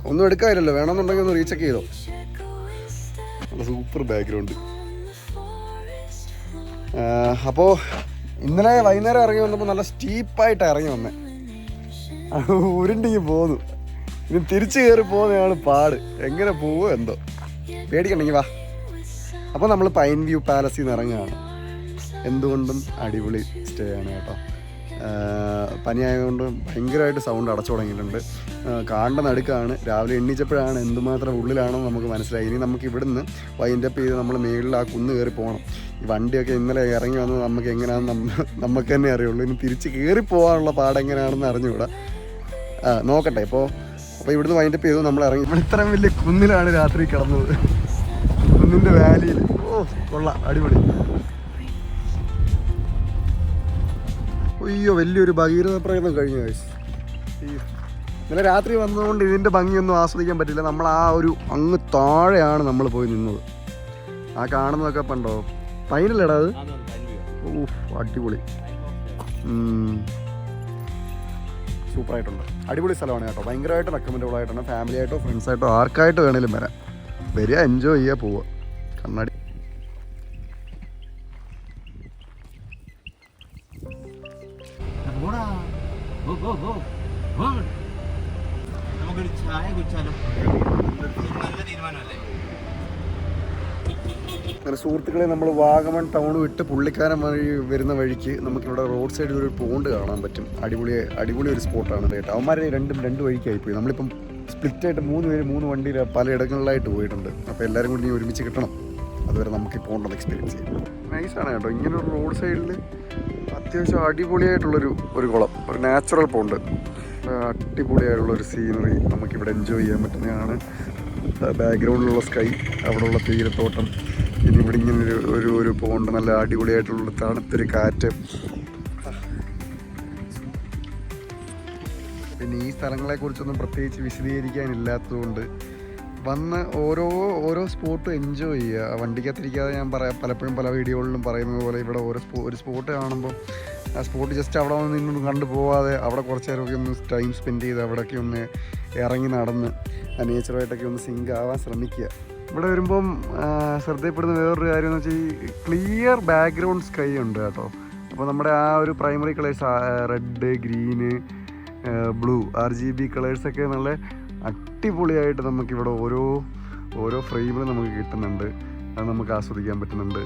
ഒന്നും എടുക്കാനില്ലല്ലോ, വേണമെന്നുണ്ടെങ്കിൽ ഒന്ന് റീചെക്ക് ചെയ്തോ. നല്ല സൂപ്പർ ബാക്ക്ഗ്രൗണ്ട്. അപ്പോൾ ഇന്നലെ വൈകുന്നേരം ഇറങ്ങി വന്നപ്പോൾ നല്ല സ്റ്റീപ്പായിട്ടാണ് ഇറങ്ങി വന്നത്. ഉരുണ്ടിങ്ങി പോന്നു. ഇനി തിരിച്ചു കയറി പോകുന്നതാണ് പാട്. എങ്ങനെ പോവോ എന്തോ, പേടിക്കണ്ടെങ്കിൽ വാ. അപ്പോൾ നമ്മൾ പൈൻ വ്യൂ പാലസിൽ നിന്ന് ഇറങ്ങുകയാണ്. എന്തുകൊണ്ടും അടിപൊളി സ്റ്റേ ആണ് കേട്ടോ. പനിയായതുകൊണ്ട് ഭയങ്കരമായിട്ട് സൗണ്ട് അടച്ചു തുടങ്ങിയിട്ടുണ്ട്. കാണേണ്ട നടുക്കാണ്. രാവിലെ എണ്ണിച്ചപ്പോഴാണ് എന്തുമാത്രം ഉള്ളിലാണെന്ന് നമുക്ക് മനസ്സിലായി. ഇനി നമുക്ക് ഇവിടുന്ന് വൈൻഡപ്പ് ചെയ്ത് നമ്മൾ മേളിൽ ആ കുന്ന് കയറി പോകണം. ഈ വണ്ടിയൊക്കെ ഇന്നലെ ഇറങ്ങി വന്നത് നമുക്ക് എങ്ങനെയാണെന്ന് നമുക്ക് തന്നെ അറിയുള്ളൂ. ഇനി തിരിച്ച് കയറി പോകാനുള്ള പാടെങ്ങനെയാണെന്ന് അറിഞ്ഞുകൂടാ. നോക്കട്ടെ. അപ്പോൾ ഇവിടുന്ന് വൈൻഡപ്പ് ചെയ്തു നമ്മൾ ഇറങ്ങി. ഇവിടെ ഇത്രയും വലിയ കുന്നിലാണ് രാത്രി കിടന്നത്, കുന്നിൻ്റെ വാലിയിൽ. ഓ കൊള്ളാം, അടിപൊളി. അയ്യോ, വലിയൊരു ഭഗീരഥ പ്രയത്നം കഴിഞ്ഞു. ഇന്നലെ രാത്രി വന്നതുകൊണ്ട് ഇതിൻ്റെ ഭംഗിയൊന്നും ആസ്വദിക്കാൻ പറ്റില്ല. നമ്മൾ ആ ഒരു അങ്ങ് താഴെയാണ് നമ്മൾ പോയി നിന്നത്. ആ കാണുന്നതൊക്കെ പണ്ടോ പൈനല്ലേടാ അത്? ഓ അടിപൊളി, സൂപ്പറായിട്ടുണ്ട്. അടിപൊളി സ്ഥലമാണ് കേട്ടോ. ഭയങ്കരമായിട്ട് റെക്കമെൻഡബിൾ ആയിട്ടാണ്. ഫാമിലി ആയിട്ടോ ഫ്രണ്ട്സ് ആയിട്ടോ ആർക്കായിട്ട് വേണേലും വരാം. വരിക, എൻജോയ് ചെയ്യുക, പോവുക. കണ്ണാടി നമുക്കൊരു ചായ കുടിച്ചാലോ? നല്ല തീരുമാനമല്ലേ? അങ്ങനെ സുഹൃത്തുക്കളെ, നമ്മൾ വാഗമൺ ടൗൺ വിട്ട് പുള്ളിക്കാരൻ വഴി വരുന്ന വഴിക്ക് നമുക്കിവിടെ റോഡ് സൈഡിൽ ഒരു പോണ്ട് കാണാൻ പറ്റും. അടിപൊളി ഒരു സ്പോട്ടാണ് കേട്ടോ. അവന്മാരെ രണ്ട് വഴിക്കായിപ്പോയി. നമ്മളിപ്പം സ്പ്ലിറ്റായിട്ട് 3 പേര് 3 വണ്ടിയിൽ പലയിടങ്ങളിലായിട്ട് പോയിട്ടുണ്ട്. അപ്പോൾ എല്ലാവരും കൂടി ഒരുമിച്ച് കിട്ടണം. അതുവരെ നമുക്ക് പോകേണ്ടത് എക്സ്പീരിയൻസ് ചെയ്യാം. നൈസാണ് കേട്ടോ. ഇങ്ങനെ ഒരു റോഡ് സൈഡിൽ അത്യാവശ്യം അടിപൊളിയായിട്ടുള്ളൊരു കുളം, ഒരു നാച്ചുറൽ പോണ്ട്, അടിപൊളിയായിട്ടുള്ളൊരു സീനറി നമുക്കിവിടെ എൻജോയ് ചെയ്യാൻ പറ്റുന്നതാണ്. ബാക്ക്ഗ്രൗണ്ടിലുള്ള സ്കൈ, അവിടെയുള്ള തീരത്തോട്ടം, ഇനി ഇവിടെ ഇങ്ങനെ ഒരു പോണ്ട്, നല്ല അടിപൊളിയായിട്ടുള്ള തണുത്തൊരു കാറ്റ്. പിന്നെ ഈ സ്ഥലങ്ങളെക്കുറിച്ചൊന്നും പ്രത്യേകിച്ച് വിശദീകരിക്കാനില്ലാത്തതുകൊണ്ട് വന്ന് ഓരോ സ്പോട്ടും എൻജോയ് ചെയ്യുക. വണ്ടിക്കകത്തിരിക്കാതെ ഞാൻ പലപ്പോഴും പല വീഡിയോകളിലും പറയുന്നത് പോലെ ഇവിടെ ഒരു സ്പോട്ട് കാണുമ്പോൾ ആ സ്പോട്ട് ജസ്റ്റ് അവിടെ നിന്ന് കണ്ടു പോവാതെ അവിടെ കുറച്ച് നേരമൊക്കെ ഒന്ന് ടൈം സ്പെൻഡ് ചെയ്ത് അവിടെയൊക്കെ ഒന്ന് ഇറങ്ങി നടന്ന് ആ നേച്ചറുമായിട്ടൊക്കെ ഒന്ന് സിങ്ക് ആവാൻ ശ്രമിക്കുക. ഇവിടെ വരുമ്പം ശ്രദ്ധയപ്പെടുന്ന വേറൊരു കാര്യം എന്ന് വെച്ചാൽ ഈ ക്ലിയർ ബാക്ക്ഗ്രൗണ്ട് സ്കൈ ഉണ്ട് കേട്ടോ. അപ്പോൾ നമ്മുടെ ആ ഒരു primary colours, red, green, blue, RGB കളേഴ്സൊക്കെ നല്ല അടിപൊളിയായിട്ട് നമുക്കിവിടെ ഓരോ ഫ്രെയിമിൽ നമുക്ക് കിട്ടുന്നുണ്ട്. അത് നമുക്ക് ആസ്വദിക്കാൻ പറ്റുന്നുണ്ട്.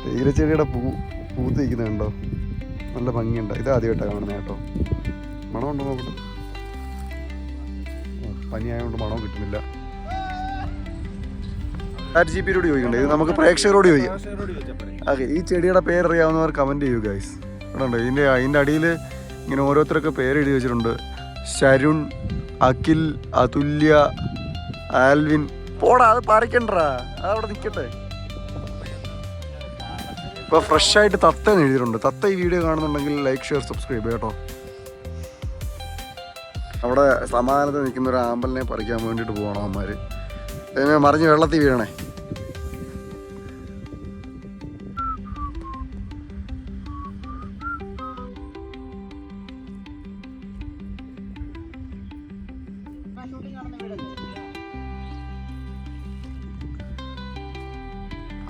തേയിലച്ചെടിയുടെ പൂത്ത് നിൽക്കുന്നുണ്ടോ? നല്ല ഭംഗിയുണ്ട്. ഇത് ആദ്യമായിട്ടാണ് കാണുന്നത് കേട്ടോ. മണമുണ്ടോ നോക്കട്ടെ. പനിയായതുകൊണ്ട് മണവും കിട്ടുന്നില്ല. RGBയോട് ചോദിക്കണ്ടേ? ഇത് നമുക്ക് പ്രേക്ഷകരോട് ചോദിക്കാം. ഓക്കെ, ഈ ചെടിയുടെ പേരറിയാവുന്നവർ കമൻറ്റ് ചെയ്യൂ ഗൈസ്. ഇവിടെ ഇതിൻ്റെ അടിയിൽ ഇങ്ങനെ ഓരോരുത്തരൊക്കെ പേര് എഴുതി വെച്ചിട്ടുണ്ട്. ശരുൺ, അഖിൽ, അതുല്യ, ആൽവിൻ. പോടാ, അത് പറിക്കണ്ടാ, അതവിടെ നിൽക്കട്ടെ. ഇപ്പോൾ ഫ്രഷായിട്ട് തത്ത എഴുതിയിട്ടുണ്ട്. തത്ത ഈ വീഡിയോ കാണുന്നുണ്ടെങ്കിൽ ലൈക്ക്, ഷെയർ, സബ്സ്ക്രൈബ് കേട്ടോ. അവിടെ സമാധാനത്തിൽ നിൽക്കുന്ന ഒരു ആമ്പലിനെ പറിക്കാൻ വേണ്ടിയിട്ട് പോകണം അവന്മാർ. മറിഞ്ഞ് വെള്ളത്തിൽ വീഴണേ.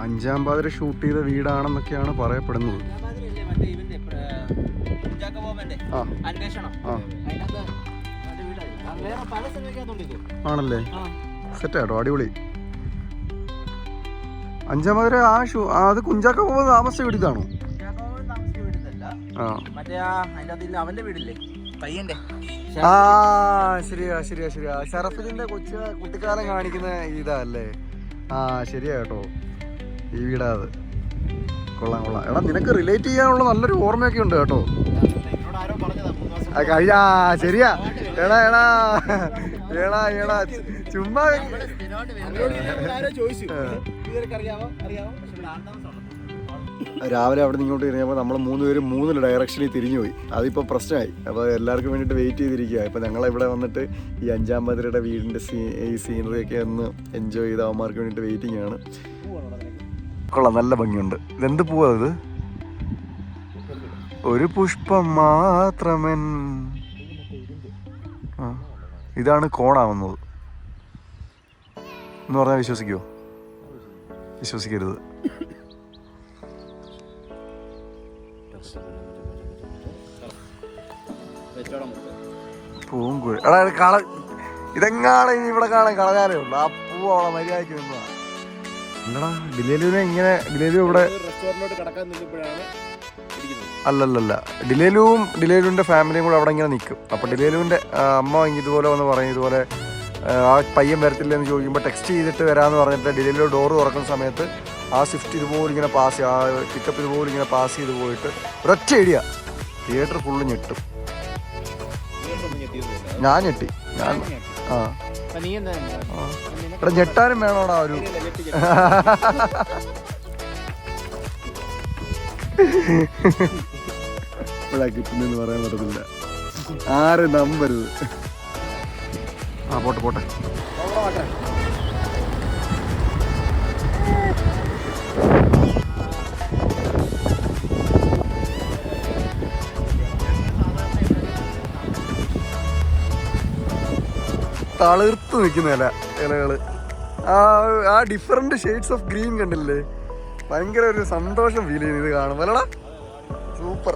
അഞ്ചാം പാതിര ഷൂട്ട് ചെയ്ത വീടാണെന്നൊക്കെയാണ് പറയപ്പെടുന്നത്. ആണല്ലേ, സെറ്റാട്ടോ, അടിപൊളി. അഞ്ചാം പാതിര അത് കുഞ്ചാക്ക പോകുന്നത് താമസിച്ച വീടിതാണോ? ശരിയാ. ഷറഫിന്റെ കുട്ടിക്കാലം കാണിക്കുന്ന ഇതാ അല്ലേ? ശരിയാ കേട്ടോ, ഈ വീടാ അത്. കൊള്ളാം. എടാ, നിനക്ക് റിലേറ്റ് ചെയ്യാനുള്ള നല്ലൊരു ഓർമ്മയൊക്കെ ഉണ്ട് കേട്ടോ. ശരിയാ. എടാ ചുമ്മാ രാവിലെ അവിടെ നിന്ന് ഇങ്ങോട്ട് തിരിഞ്ഞപ്പോൾ നമ്മൾ 3 പേരും 3 ഡയറക്ഷനിൽ തിരിഞ്ഞു പോയി. അതിപ്പോൾ പ്രശ്നമായി. അപ്പോൾ എല്ലാവർക്കും വേണ്ടിയിട്ട് വെയിറ്റ് ചെയ്തിരിക്കുക. ഇപ്പോൾ ഞങ്ങളിവിടെ വന്നിട്ട് ഈ അഞ്ചാം പാതിരയുടെ വീടിൻ്റെ ഈ സീനറിയൊക്കെ ഒന്ന് എൻജോയ് ചെയ്ത് അവന്മാർക്ക് വേണ്ടിയിട്ട് വെയിറ്റിംഗ് ആണ്. കൊള്ളാം, നല്ല ഭംഗിയുണ്ട്. ഇതെന്ത് പൂവാ ഇത്? ഒരു പുഷ്പം മാത്രമൻ. ഇതാണ് കോണാവുന്നത് എന്ന് പറഞ്ഞാൽ വിശ്വസിക്കുമോ? വിശ്വസിക്കരുത്. പൂങ്കുഴ. എടാ ഇതെങ്ങാണ് ഇനി ഇവിടെ കാണാൻ കളഞ്ഞാലേ ഉള്ളു. ആ പൂവ് അവളെ മര്യാദയ്ക്ക് നിന്നതാണ്. എന്നടാ ഡിലേലുവിനെ ഇങ്ങനെ ഡിലേലു ഇവിടെ റെസ്റ്റോറന്റിലോട്ട് കടക്കാൻ നിന്നപ്പോഴാണ് അല്ലല്ലല്ല, ഡിലേലുവിൻ്റെ ഫാമിലിയും കൂടെ അവിടെ ഇങ്ങനെ നിൽക്കും. അപ്പോൾ ഡിലേലുവിൻ്റെ അമ്മ ഇതുപോലെ വന്ന് പറയും, ഇതുപോലെ ആ പയ്യൻ വരത്തില്ല എന്ന് ചോദിക്കുമ്പോൾ ടെക്സ്റ്റ് ചെയ്തിട്ട് വരാമെന്ന് പറഞ്ഞിട്ട് ഡിലേലു ഡോറ് തുറക്കുന്ന സമയത്ത് ആ സ്വിഫ്റ്റ് ഇതുപോലെ ഇങ്ങനെ ആ പിക്കപ്പ് ഇതുപോലെ ഇങ്ങനെ പാസ് ചെയ്ത് പോയിട്ട് ഒരൊറ്റ ഐഡിയ തിയേറ്റർ ഫുള്ള് ഞെട്ടും. ഞാൻ ഞെട്ടി. ഇവിടെ ഞെട്ടാനും വേണോടാ ഒരു ഇവിടെ കിട്ടുന്നെന്ന് പറയാൻ പറ്റത്തില്ല, ആരും നമ്പരുത്. പോട്ടെ പോട്ടെ. തളിർത്ത് നിൽക്കുന്ന ഇലകള്, ആ ഡിഫറെന്റ് ഷെയ്ഡ്സ് ഓഫ് ഗ്രീൻ കണ്ടില്ലേ, ഭയങ്കര ഒരു സന്തോഷം ഫീൽ ചെയ്യുന്നു ഇത് കാണുമ്പോൾ അല്ലടാ. സൂപ്പർ.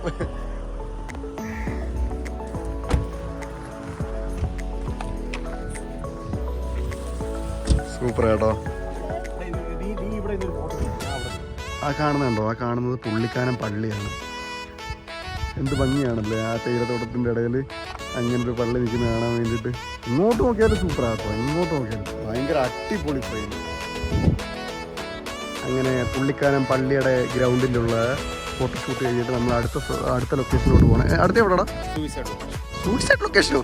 സൂപ്പർ കേട്ടോ. ആ കാണുന്നുണ്ടോ, ആ കാണുന്നത് പുള്ളിക്കാനം പള്ളിയാണ്. എന്ത് ഭംഗിയാണല്ലേ ആ തേയിലത്തോട്ടത്തിൻ്റെ ഇടയിൽ അങ്ങനൊരു പള്ളി നിൽക്കുന്ന കാണാൻ വേണ്ടിയിട്ട്. ഇങ്ങോട്ട് നോക്കിയാലും സൂപ്പറാട്ടോ, ഇങ്ങോട്ട് നോക്കിയാലും ഭയങ്കര അടിപൊളി ഫ്രെയിം. അങ്ങനെ പുള്ളിക്കാനം പള്ളിയുടെ ഗ്രൗണ്ടിലുള്ള ഫോട്ടോഷൂട്ട് കഴിഞ്ഞിട്ട് നമ്മൾ അടുത്ത ലൊക്കേഷനിലോട്ട് പോകണം. അടുത്ത എവിടെടാ? സൂയിസൈഡ് ലൊക്കേഷനോ?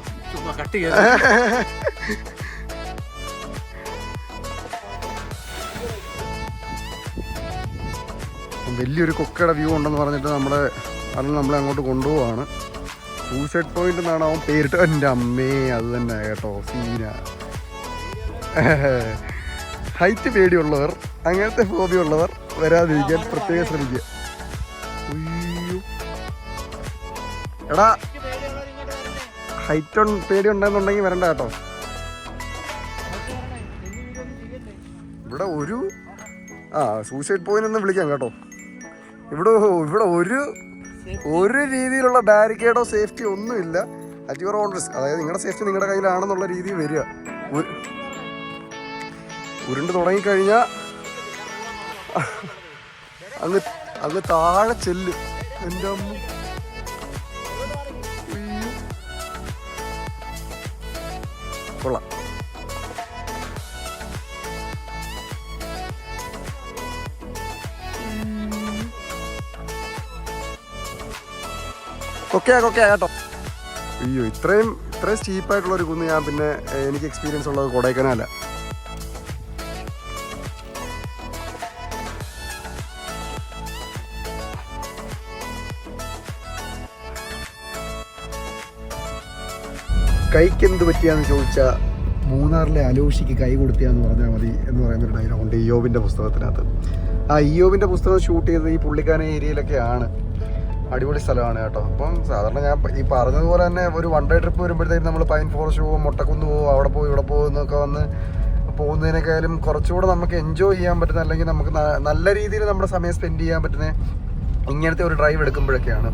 വലിയൊരു കൊക്കയുടെ വ്യൂ ഉണ്ടെന്ന് പറഞ്ഞിട്ട് നമ്മളെ അങ്ങോട്ട് കൊണ്ടുപോവാണ്. സൂയിസൈഡ് പോയിന്റ് എന്നാണ് അവൻ പേരിട്ട്. എൻ്റെ അമ്മേ, അത് തന്നെ കേട്ടോ സീന. ഹൈറ്റ് പേടിയുള്ളവർ, അങ്ങനത്തെ ഹോബി ഉള്ളവർ വരാതിരിക്കാൻ പ്രത്യേകം ശ്രമിക്കുക. എടാ ഹൈറ്റ് പേടി ഉണ്ടെന്നുണ്ടെങ്കിൽ വരണ്ട കേട്ടോ. ഇവിടെ സൂയിസൈഡ് പോയിന്റ് ഒന്ന് വിളിക്കാം കേട്ടോ. ഇവിടെ ഒരു രീതിയിലുള്ള ബാരിക്കേഡോ സേഫ്റ്റിയോ ഒന്നുമില്ല. അറ്റ് യുവർ ഓൺ റിസ്ക്, അതായത് നിങ്ങളുടെ സേഫ്റ്റി നിങ്ങളുടെ കയ്യിലാണെന്നുള്ള രീതിയിൽ വരിക. ഉരുണ്ട് തുടങ്ങിക്കഴിഞ്ഞാൽ അങ്ങ് താഴെ ചെല്ലും. എൻ്റെ അമ്മ, കൊള്ളാം. കൊക്കയാ കേട്ടോ. അയ്യോ, ഇത്രയും സ്റ്റീപ്പായിട്ടുള്ള ഒരു കുന്ന് ഞാൻ പിന്നെ എനിക്ക് എക്സ്പീരിയൻസ് ഉള്ളത് കൊടൈക്കനാല. കൈക്കെന്ത് പറ്റിയാന്ന് ചോദിച്ചാൽ മൂന്നാറിലെ അലോഷിക്ക് കൈ കൊടുത്തിയാന്ന് പറഞ്ഞാൽ മതി എന്ന് പറയുന്നൊരു ഡയലോഗുണ്ട് ഇയ്യോബിൻ്റെ പുസ്തകത്തിനകത്ത്. ആ ഇയ്യോബിൻ്റെ പുസ്തകം ഷൂട്ട് ചെയ്തത് ഈ പുള്ളിക്കാനം ഏരിയയിലൊക്കെയാണ്. അടിപൊളി സ്ഥലമാണ് കേട്ടോ. അപ്പം സാധാരണ ഞാൻ ഈ പറഞ്ഞതുപോലെ തന്നെ ഒരു വൺ ഡേ ട്രിപ്പ് വരുമ്പോഴത്തേക്കും നമ്മൾ പൈൻ ഫോറസ്റ്റ് പോവും, മൊട്ടക്കുന്ന് പോവും, അവിടെ പോയി ഇവിടെ പോകുന്നൊക്കെ വന്ന് പോകുന്നതിനേക്കാളും കുറച്ചുകൂടെ നമുക്ക് എൻജോയ് ചെയ്യാൻ പറ്റുന്ന, അല്ലെങ്കിൽ നമുക്ക് നല്ല രീതിയിൽ നമ്മുടെ സമയം സ്പെൻഡ് ചെയ്യാൻ പറ്റുന്ന ഇങ്ങനത്തെ ഒരു ഡ്രൈവ് എടുക്കുമ്പോഴൊക്കെയാണ്.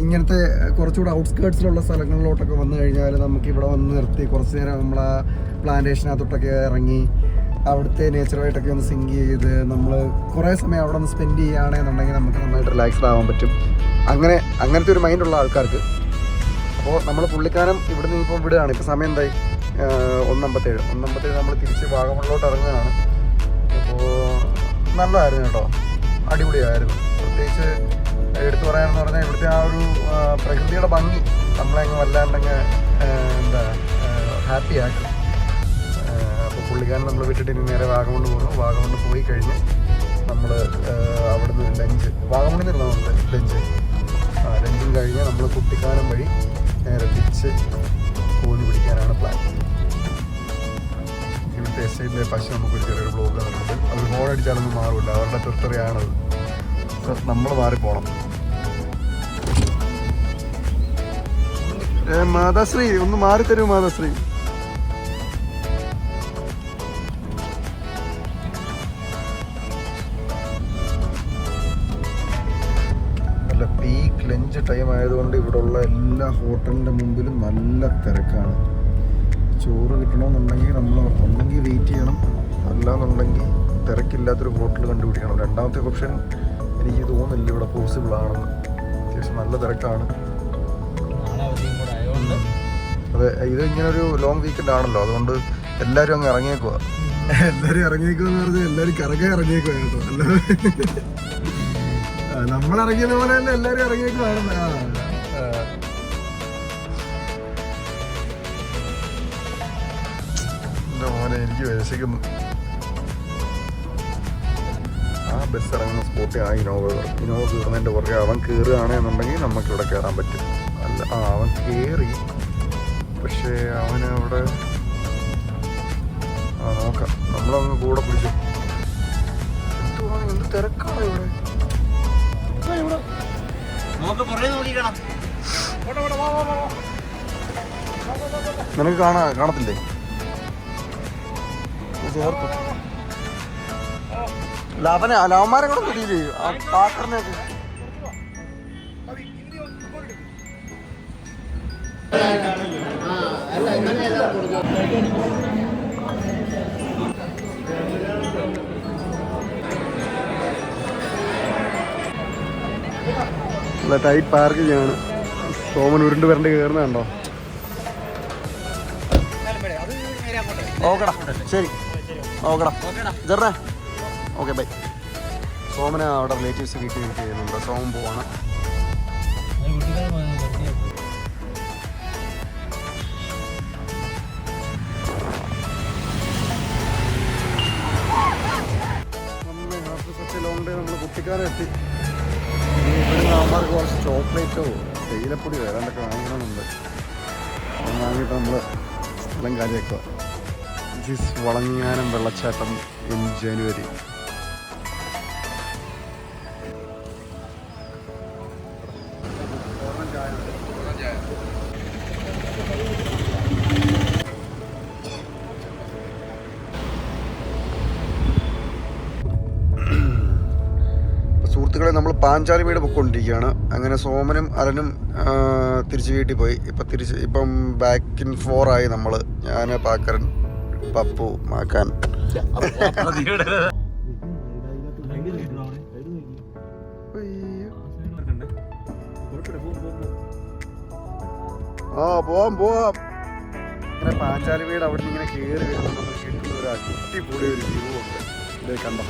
ഇങ്ങനത്തെ കുറച്ചുകൂടെ ഔട്ട്സ്കേർട്സിലുള്ള സ്ഥലങ്ങളിലോട്ടൊക്കെ വന്നു കഴിഞ്ഞാൽ നമുക്ക് ഇവിടെ വന്ന് നിർത്തി കുറച്ച് നേരം നമ്മൾ ആ പ്ലാന്റേഷനകത്തോട്ടൊക്കെ ഇറങ്ങി അവിടുത്തെ നേച്ചറുമായിട്ടൊക്കെ ഒന്ന് സിങ്ക് ചെയ്ത് നമ്മൾ കുറേ സമയം അവിടെ ഒന്ന് സ്പെൻഡ് ചെയ്യുകയാണെന്നുണ്ടെങ്കിൽ നമുക്ക് നന്നായിട്ട് റിലാക്സ്ഡ് ആവാൻ പറ്റും. അങ്ങനത്തെ ഒരു മൈൻഡുള്ള ആൾക്കാർക്ക്. അപ്പോൾ നമ്മൾ പുള്ളിക്കാനം ഇവിടുന്ന് ഇപ്പോൾ വിടുകയാണ്. ഇപ്പോൾ സമയം എന്തായി? 1:57 നമ്മൾ തിരിച്ച് വാഗമണിലോട്ട് ഇറങ്ങുകയാണ്. അപ്പോൾ നല്ലതായിരുന്നു കേട്ടോ, അടിപൊളിയായിരുന്നു. പ്രത്യേകിച്ച് എടുത്തു പറയാമെന്ന് പറഞ്ഞാൽ ഇവിടുത്തെ ആ ഒരു പ്രകൃതിയുടെ ഭംഗി നമ്മളങ്ങ് വല്ലാണ്ടങ്ങ് ഹാപ്പി ആക്കും. അപ്പോൾ പുള്ളിക്കാരൻ നമ്മൾ വിട്ടിട്ട് ഇനി നേരെ വാഗമണ് പോകുന്നു. വാഗമണ് പോയി കഴിഞ്ഞ് നമ്മൾ അവിടുന്ന് ലഞ്ച്, വാഗമണിൽ നിന്നുണ്ട് ലഞ്ചും കഴിഞ്ഞ് നമ്മൾ കുട്ടിക്കാനം വഴി നേരെ തിരിച്ച് പോയി പിടിക്കാനാണ് പ്ലാൻ. ഇവിടുത്തെ എസ്റ്റേറ്റിലെ പശു നമുക്കൊരു ചെറിയൊരു ബ്ലോഗ് തന്നിട്ടുണ്ട്. അവർ ഹോൺ അടിച്ചാലൊന്നും മാറില്ല, അവരുടെ ടെറിട്ടറിയാണത്. നമ്മൾ മാറിപ്പോണം. മാതാശ്രീ ഒന്ന് മാറിത്തരൂ മാതാശ്രീ. നല്ല പീക്ക് ലഞ്ച് ടൈം ആയതുകൊണ്ട് ഇവിടെയുള്ള എല്ലാ ഹോട്ടലിൻ്റെ മുമ്പിലും നല്ല തിരക്കാണ്. ചോറ് കിട്ടണമെന്നുണ്ടെങ്കിൽ നമ്മൾ ഒന്നെങ്കിൽ വെയിറ്റ് ചെയ്യണം, അല്ലാന്നുണ്ടെങ്കിൽ തിരക്കില്ലാത്തൊരു ഹോട്ടൽ കണ്ടുപിടിക്കണം. രണ്ടാമത്തെ ഓപ്ഷൻ എനിക്ക് തോന്നുന്നില്ല ഇവിടെ പോസിബിൾ ആണെന്ന്. അത്യാവശ്യം നല്ല തിരക്കാണ്. നാളെ അവധിയും കൂടെ ആയതുകൊണ്ട് അതെ, ഇത് ഇങ്ങനെ ഒരു ലോങ് വീക്കെൻഡ് ആണല്ലോ, അതുകൊണ്ട് എല്ലാവരും അങ്ങ് ഇറങ്ങിയേക്കുക. എല്ലാവരും ഇറങ്ങിയേക്കുമെന്ന് പറഞ്ഞാൽ എല്ലാവരും കറങ്ങാൻ ഇറങ്ങിയേക്കുക കേട്ടോ. അല്ല നമ്മളിറങ്ങിയത് പോലെ തന്നെ എല്ലാവരും ഇറങ്ങിയേക്കുവാണ്. എൻ്റെ മോനെ എനിക്ക് വിശക്കുന്നു. ആ ബസ് ഇറങ്ങുന്ന സ്പോട്ടിൽ ആ ഇനോവ കയറുന്നതിൻ്റെ പുറകെ അവൻ കയറുകയാണെന്നുണ്ടെങ്കിൽ നമുക്കിവിടെ കയറാൻ പറ്റും. അല്ല അവൻ കയറി, പക്ഷേ അവനവിടെ നോക്കാം, നമ്മളങ്ങ് കൂടെ പിടിച്ചു. എന്ത് തിരക്കാണ് ഇവിടെ. നിനക്ക് കാണത്തില്ലേ? ചേർത്തു ലവന്മാരെ കൂടെ പിടിയില്ലേ കാക്കറിനെയൊക്കെ. ടൈറ്റ് പാർക്കിംഗ് ആണ്. സോമൻ ഉരുണ്ട് വരണ്ട് കയറുന്ന കണ്ടോ. ഓക്കെടാ, ശരി, ഓക്കെടാ ജെറേ, ഓക്കെ ബൈ. സോമന അവിടെ റിലേറ്റീവ്സ് വീട്ടിൽ വെയിറ്റ് ചെയ്യുന്നുണ്ട്. സോമൻ പോവാണ്. ലോങ് ഡേ നമ്മൾ കുട്ടിക്കാരെത്തി. ഇവിടുന്ന് അവന്മാർക്ക് കുറച്ച് ചോക്ലേറ്റോ തേയിലപ്പൊടിയോ ഏതാണ്ടൊക്കെ വാങ്ങണമെന്നുണ്ട്. അത് വാങ്ങിയിട്ട് നമ്മൾ സ്ഥലം കാര്യമാക്കുക. ദിസ് വളങ്ങിയാനം വെള്ളച്ചാട്ടം ഇൻ ജനുവരി. സുഹൃത്തുക്കളെ, നമ്മൾ പാഞ്ചാലിമേട് പൊയ്ക്കൊണ്ടിരിക്കുകയാണ്. അങ്ങനെ സോമനും അലനും തിരിച്ച് വീട്ടിൽ പോയി. ഇപ്പം ബാക്ക് ഇൻ 4 ആയി നമ്മൾ. ഞാൻ, പാക്കരൻ, പപ്പു, മാക്കാൻ. പോവാം. അങ്ങനെ പാഞ്ചാലിമേട് അവിടെ നിന്ന് ഇങ്ങനെ കയറി വരുമ്പോൾ നമുക്ക് കിട്ടുന്ന ഒരു അടിപൊളി ഒരു വ്യൂ ഉണ്ട്. ഇത് കണ്ടോ.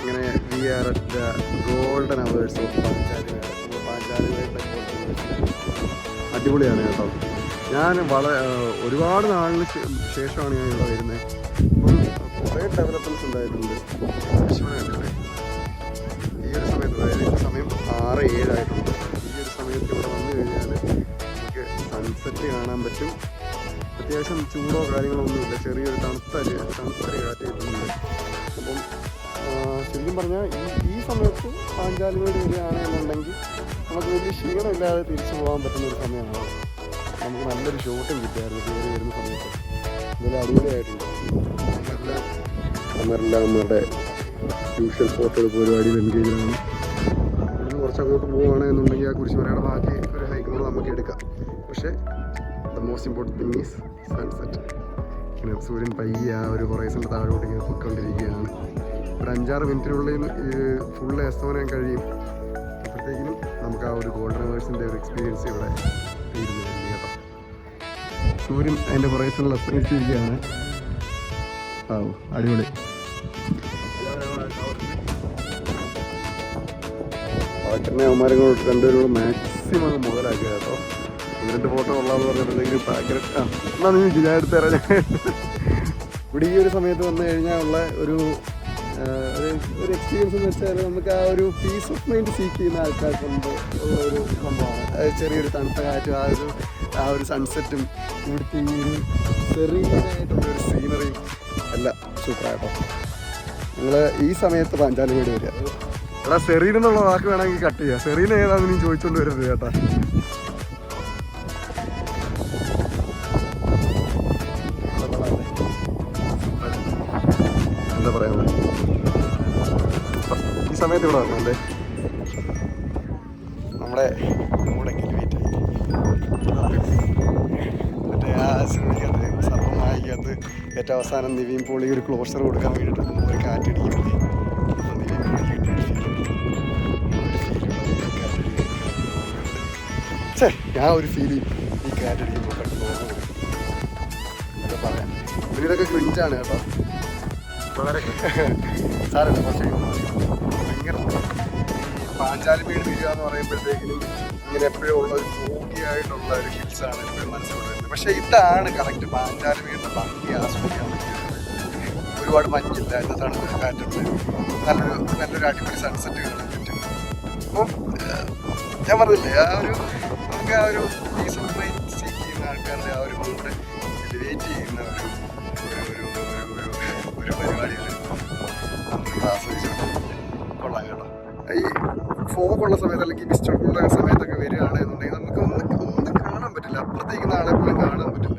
ഇങ്ങനെ we are at the golden hours of Panchalimedu. പാഞ്ചാലിമേടിൻ്റെ അടിപൊളിയാണ് കേട്ടോ. ഞാൻ ഒരുപാട് നാളിന് ശേഷമാണ് ഞാൻ ഇവിടെ വരുന്നത്. ഇപ്പം കുറേ ഡെവലപ്മെൻറ്റ്സ് ഉണ്ടായിട്ടുണ്ട്. കണ്ടില്ലേ, ഈ ഒരു സമയത്ത്, അതായത് ഇപ്പോൾ സമയം 6-7 ആയിട്ടുണ്ട്. ഈ ഒരു സമയത്ത് ഇവിടെ വന്നു കഴിഞ്ഞാൽ നമുക്ക് സൺസെറ്റ് കാണാൻ പറ്റും. അത്യാവശ്യം ചൂടോ കാര്യങ്ങളോ ഒന്നുമില്ല. ചെറിയൊരു തണുത്തൊരു കാറ്റ് കിട്ടുന്നുണ്ട്. അപ്പം ശരിക്കും പറഞ്ഞാൽ ഈ സമയത്ത് പാഞ്ചാലിമേട് വരികയാണെന്നുണ്ടെങ്കിൽ നമുക്ക് വലിയ ക്ഷീണമില്ലാതെ തിരിച്ചു പോകാൻ പറ്റുന്നൊരു സമയമാണ്. നമുക്ക് നല്ലൊരു ഷോട്ടും കിട്ടിയായിരുന്നു കയറി വരുന്ന സമയത്ത്. ഇതെല്ലാം അടിപൊളിയായിട്ടുണ്ട്. അമ്മരെല്ലാം അമ്മയുടെ യൂഷ്വൽ ഫോട്ടോ എടുപ്പ് പരിപാടിയിൽ എൻഗേജിലാണ്. ഇവിടുന്ന് കുറച്ചങ്ങോട്ട് പോവുകയാണെന്നുണ്ടെങ്കിൽ ആ കുരിശുമലയുടെ ബാക്കി ഒരു ഹൈക്ക് കൂടെ നമുക്ക് എടുക്കാം. പക്ഷേ the most important thing is sunset. ഇങ്ങനെ സൂര്യൻ പയ്യെ ആ ഒരു ഹൊറൈസണിൻ്റെ താഴോട്ട് ഇങ്ങനെ പൊയ്ക്കൊണ്ടിരിക്കുകയാണ്. ഒരു 5-6 മിനിറ്റിനുള്ളിൽ ഫുള്ള് അസ്തമനം കഴിയും. അപ്പോഴത്തേക്കിനും നമുക്ക് ആ ഒരു ഗോൾഡൻ അവേഴ്സിൻ്റെ ഒരു എക്സ്പീരിയൻസ് ഇവിടെ തീരുന്നു കേട്ടോ. സൂര്യൻ അതിൻ്റെ ഹൊറൈസണിൽ അസ്തമിച്ചിരിക്കുകയാണ്. അടിപൊളി. പാക്കറിനെ അവന്മാരെ കൊണ്ട് രണ്ടുപേരും മാക്സിമം മുതലാക്കുക കേട്ടോ. 2 ഫോട്ടോ കൊള്ളാമെന്ന് പറഞ്ഞിട്ടുണ്ടെങ്കിൽ പാക്കറ്റ് എന്നാ നീ ഞാൻ എടുത്ത് തരാം. ഇവിടെ ഈ ഒരു സമയത്ത് വന്നു കഴിഞ്ഞാൽ ഉള്ള ഒരു എക്സ്പീരിയൻസ് എന്ന് വെച്ചാൽ നമുക്ക് ആ ഒരു പീസ് ഓഫ് മൈൻഡ് സീക്ക് ചെയ്യുന്ന ആൾക്കാർക്കുണ്ട് ഉള്ള ഒരു സംഭവമാണ്. ചെറിയൊരു തണുത്ത കാറ്റും ആ ഒരു സൺസെറ്റും ഇവിടുത്തെ ഈ ഒരു സെറീനായിട്ടുള്ളൊരു സീനറിയും എല്ലാം സൂപ്പറായിട്ടോ. നിങ്ങൾ ഈ സമയത്ത് പാഞ്ചാലിമേട് വരിക. എടാ, സെറീൻ എന്നുള്ള വാക്ക് വേണമെങ്കിൽ കട്ട് ചെയ്യുക. സെറീൻ ഏതാണെന്ന് നീ ചോദിച്ചുകൊണ്ട് വരരുത് കേട്ടാ. എന്താ പറയുന്നത്, ഈ സമയത്ത് ഇവിടെ വരണല്ലേ നമ്മുടെ കൂടെ മറ്റേ ആ സിനിമയ്ക്കകത്ത് സർവമായിക്കകത്ത് ഏറ്റവും അവസാനം നിവിൻ പോളി ഒരു ക്ലോഷർ കൊടുക്കാൻ വേണ്ടിയിട്ട് ഒരു കാറ്റടിക്കുന്നില്ലേ, അപ്പോൾ നിവിൻ പോളി കിട്ടിയൊരു ഞാൻ ഒരു ഫീൽ ഈ കാറ്റടിക്കുമ്പോൾ പെട്ടെന്ന് പറയാം. പിന്നെ ഇതൊക്കെ ക്രിഞ്ചാണ് കേട്ടോ, വളരെ സാരല്ല. പക്ഷേ ഭയങ്കര പാഞ്ചാലി വീട് വരിക എന്ന് പറയുമ്പോഴത്തേക്കിനും ഇങ്ങനെ എപ്പോഴും ഉള്ള ഒരു ഫോഗിയായിട്ടുള്ള ഒരു ഹിൽസാണ് എപ്പോഴും മനസ്സിലോട്ട് വരുന്നത്. പക്ഷേ ഇതാണ് കറക്റ്റ് പാഞ്ചാലി വീടിൻ്റെ ഭംഗി ആസ്വദിക്കാൻ പറ്റിയത്. ഒരുപാട് മഞ്ഞില്ല, എന്നതാണ് കാറ്റുണ്ട്, നല്ലൊരു അടിപൊളി സൺസെറ്റ് കാണാൻ പറ്റും. അപ്പോൾ ഞാൻ പറഞ്ഞില്ലേ, നമുക്ക് ആ ഒരു പീസ് ഓഫ് മൈൻഡ് സീക്ക് ചെയ്യുന്ന ആൾക്കാരുടെ ആ ഒരു മൂഡ് എലിവേറ്റ് ചെയ്യുന്ന ഒരു പരിപാടികൾ നമുക്ക് ആസ്വദിച്ചുകൊണ്ട് കൊള്ളാം കേട്ടോ. ഈ ഫോഗുള്ള സമയത്ത് അല്ലെങ്കിൽ മിസ്റ്ററുള്ള സമയത്തൊക്കെ വരികയാണെന്നുണ്ടെങ്കിൽ നമുക്ക് ഒന്നും കാണാൻ പറ്റില്ല, അപ്പുറത്തേക്കുന്ന ആളെ പോലും കാണാൻ പറ്റില്ല.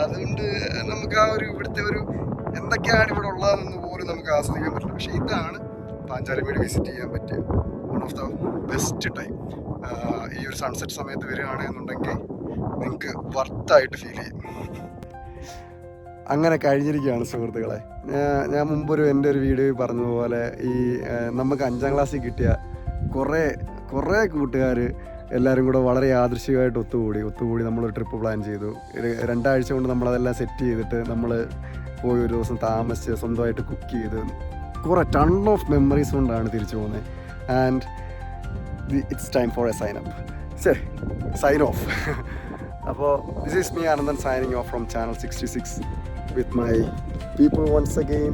അതുകൊണ്ട് നമുക്ക് ആ ഒരു ഇവിടുത്തെ ഒരു എന്തൊക്കെയാണ് ഇവിടെ ഉള്ളതെന്ന് പോലും നമുക്ക് ആസ്വദിക്കാൻ പറ്റില്ല. പക്ഷേ ഇതാണ് പാഞ്ചാലി വീട് വിസിറ്റ് ചെയ്യാൻ പറ്റിയ one of the best time. ഈ ഒരു സൺസെറ്റ് സമയത്ത് വരികയാണെന്നുണ്ടെങ്കിൽ നിങ്ങൾക്ക് വർത്തായിട്ട് ഫീൽ ചെയ്യും. അങ്ങനെ കഴിഞ്ഞിരിക്കുകയാണ് സുഹൃത്തുക്കളെ. ഞാൻ മുമ്പൊരു എൻ്റെ ഒരു വീഡിയോയിൽ പറഞ്ഞതുപോലെ ഈ നമുക്ക് 5ാം ക്ലാസ്സിൽ കിട്ടിയ കുറേ കൂട്ടുകാർ എല്ലാവരും കൂടെ വളരെ യാദൃശ്ചികമായിട്ട് ഒത്തുകൂടി നമ്മളൊരു ട്രിപ്പ് പ്ലാൻ ചെയ്തു. 2 ആഴ്ച കൊണ്ട് നമ്മളതെല്ലാം സെറ്റ് ചെയ്തിട്ട് നമ്മൾ പോയി ഒരു ദിവസം താമസിച്ച് സ്വന്തമായിട്ട് കുക്ക് ചെയ്ത് കുറേ ടൺ ഓഫ് മെമ്മറീസ് കൊണ്ടാണ് തിരിച്ചു പോകുന്നത്. And it's time for a sign off. അപ്പോൾ this is me Anandan signing off from channel 66 with my people once again.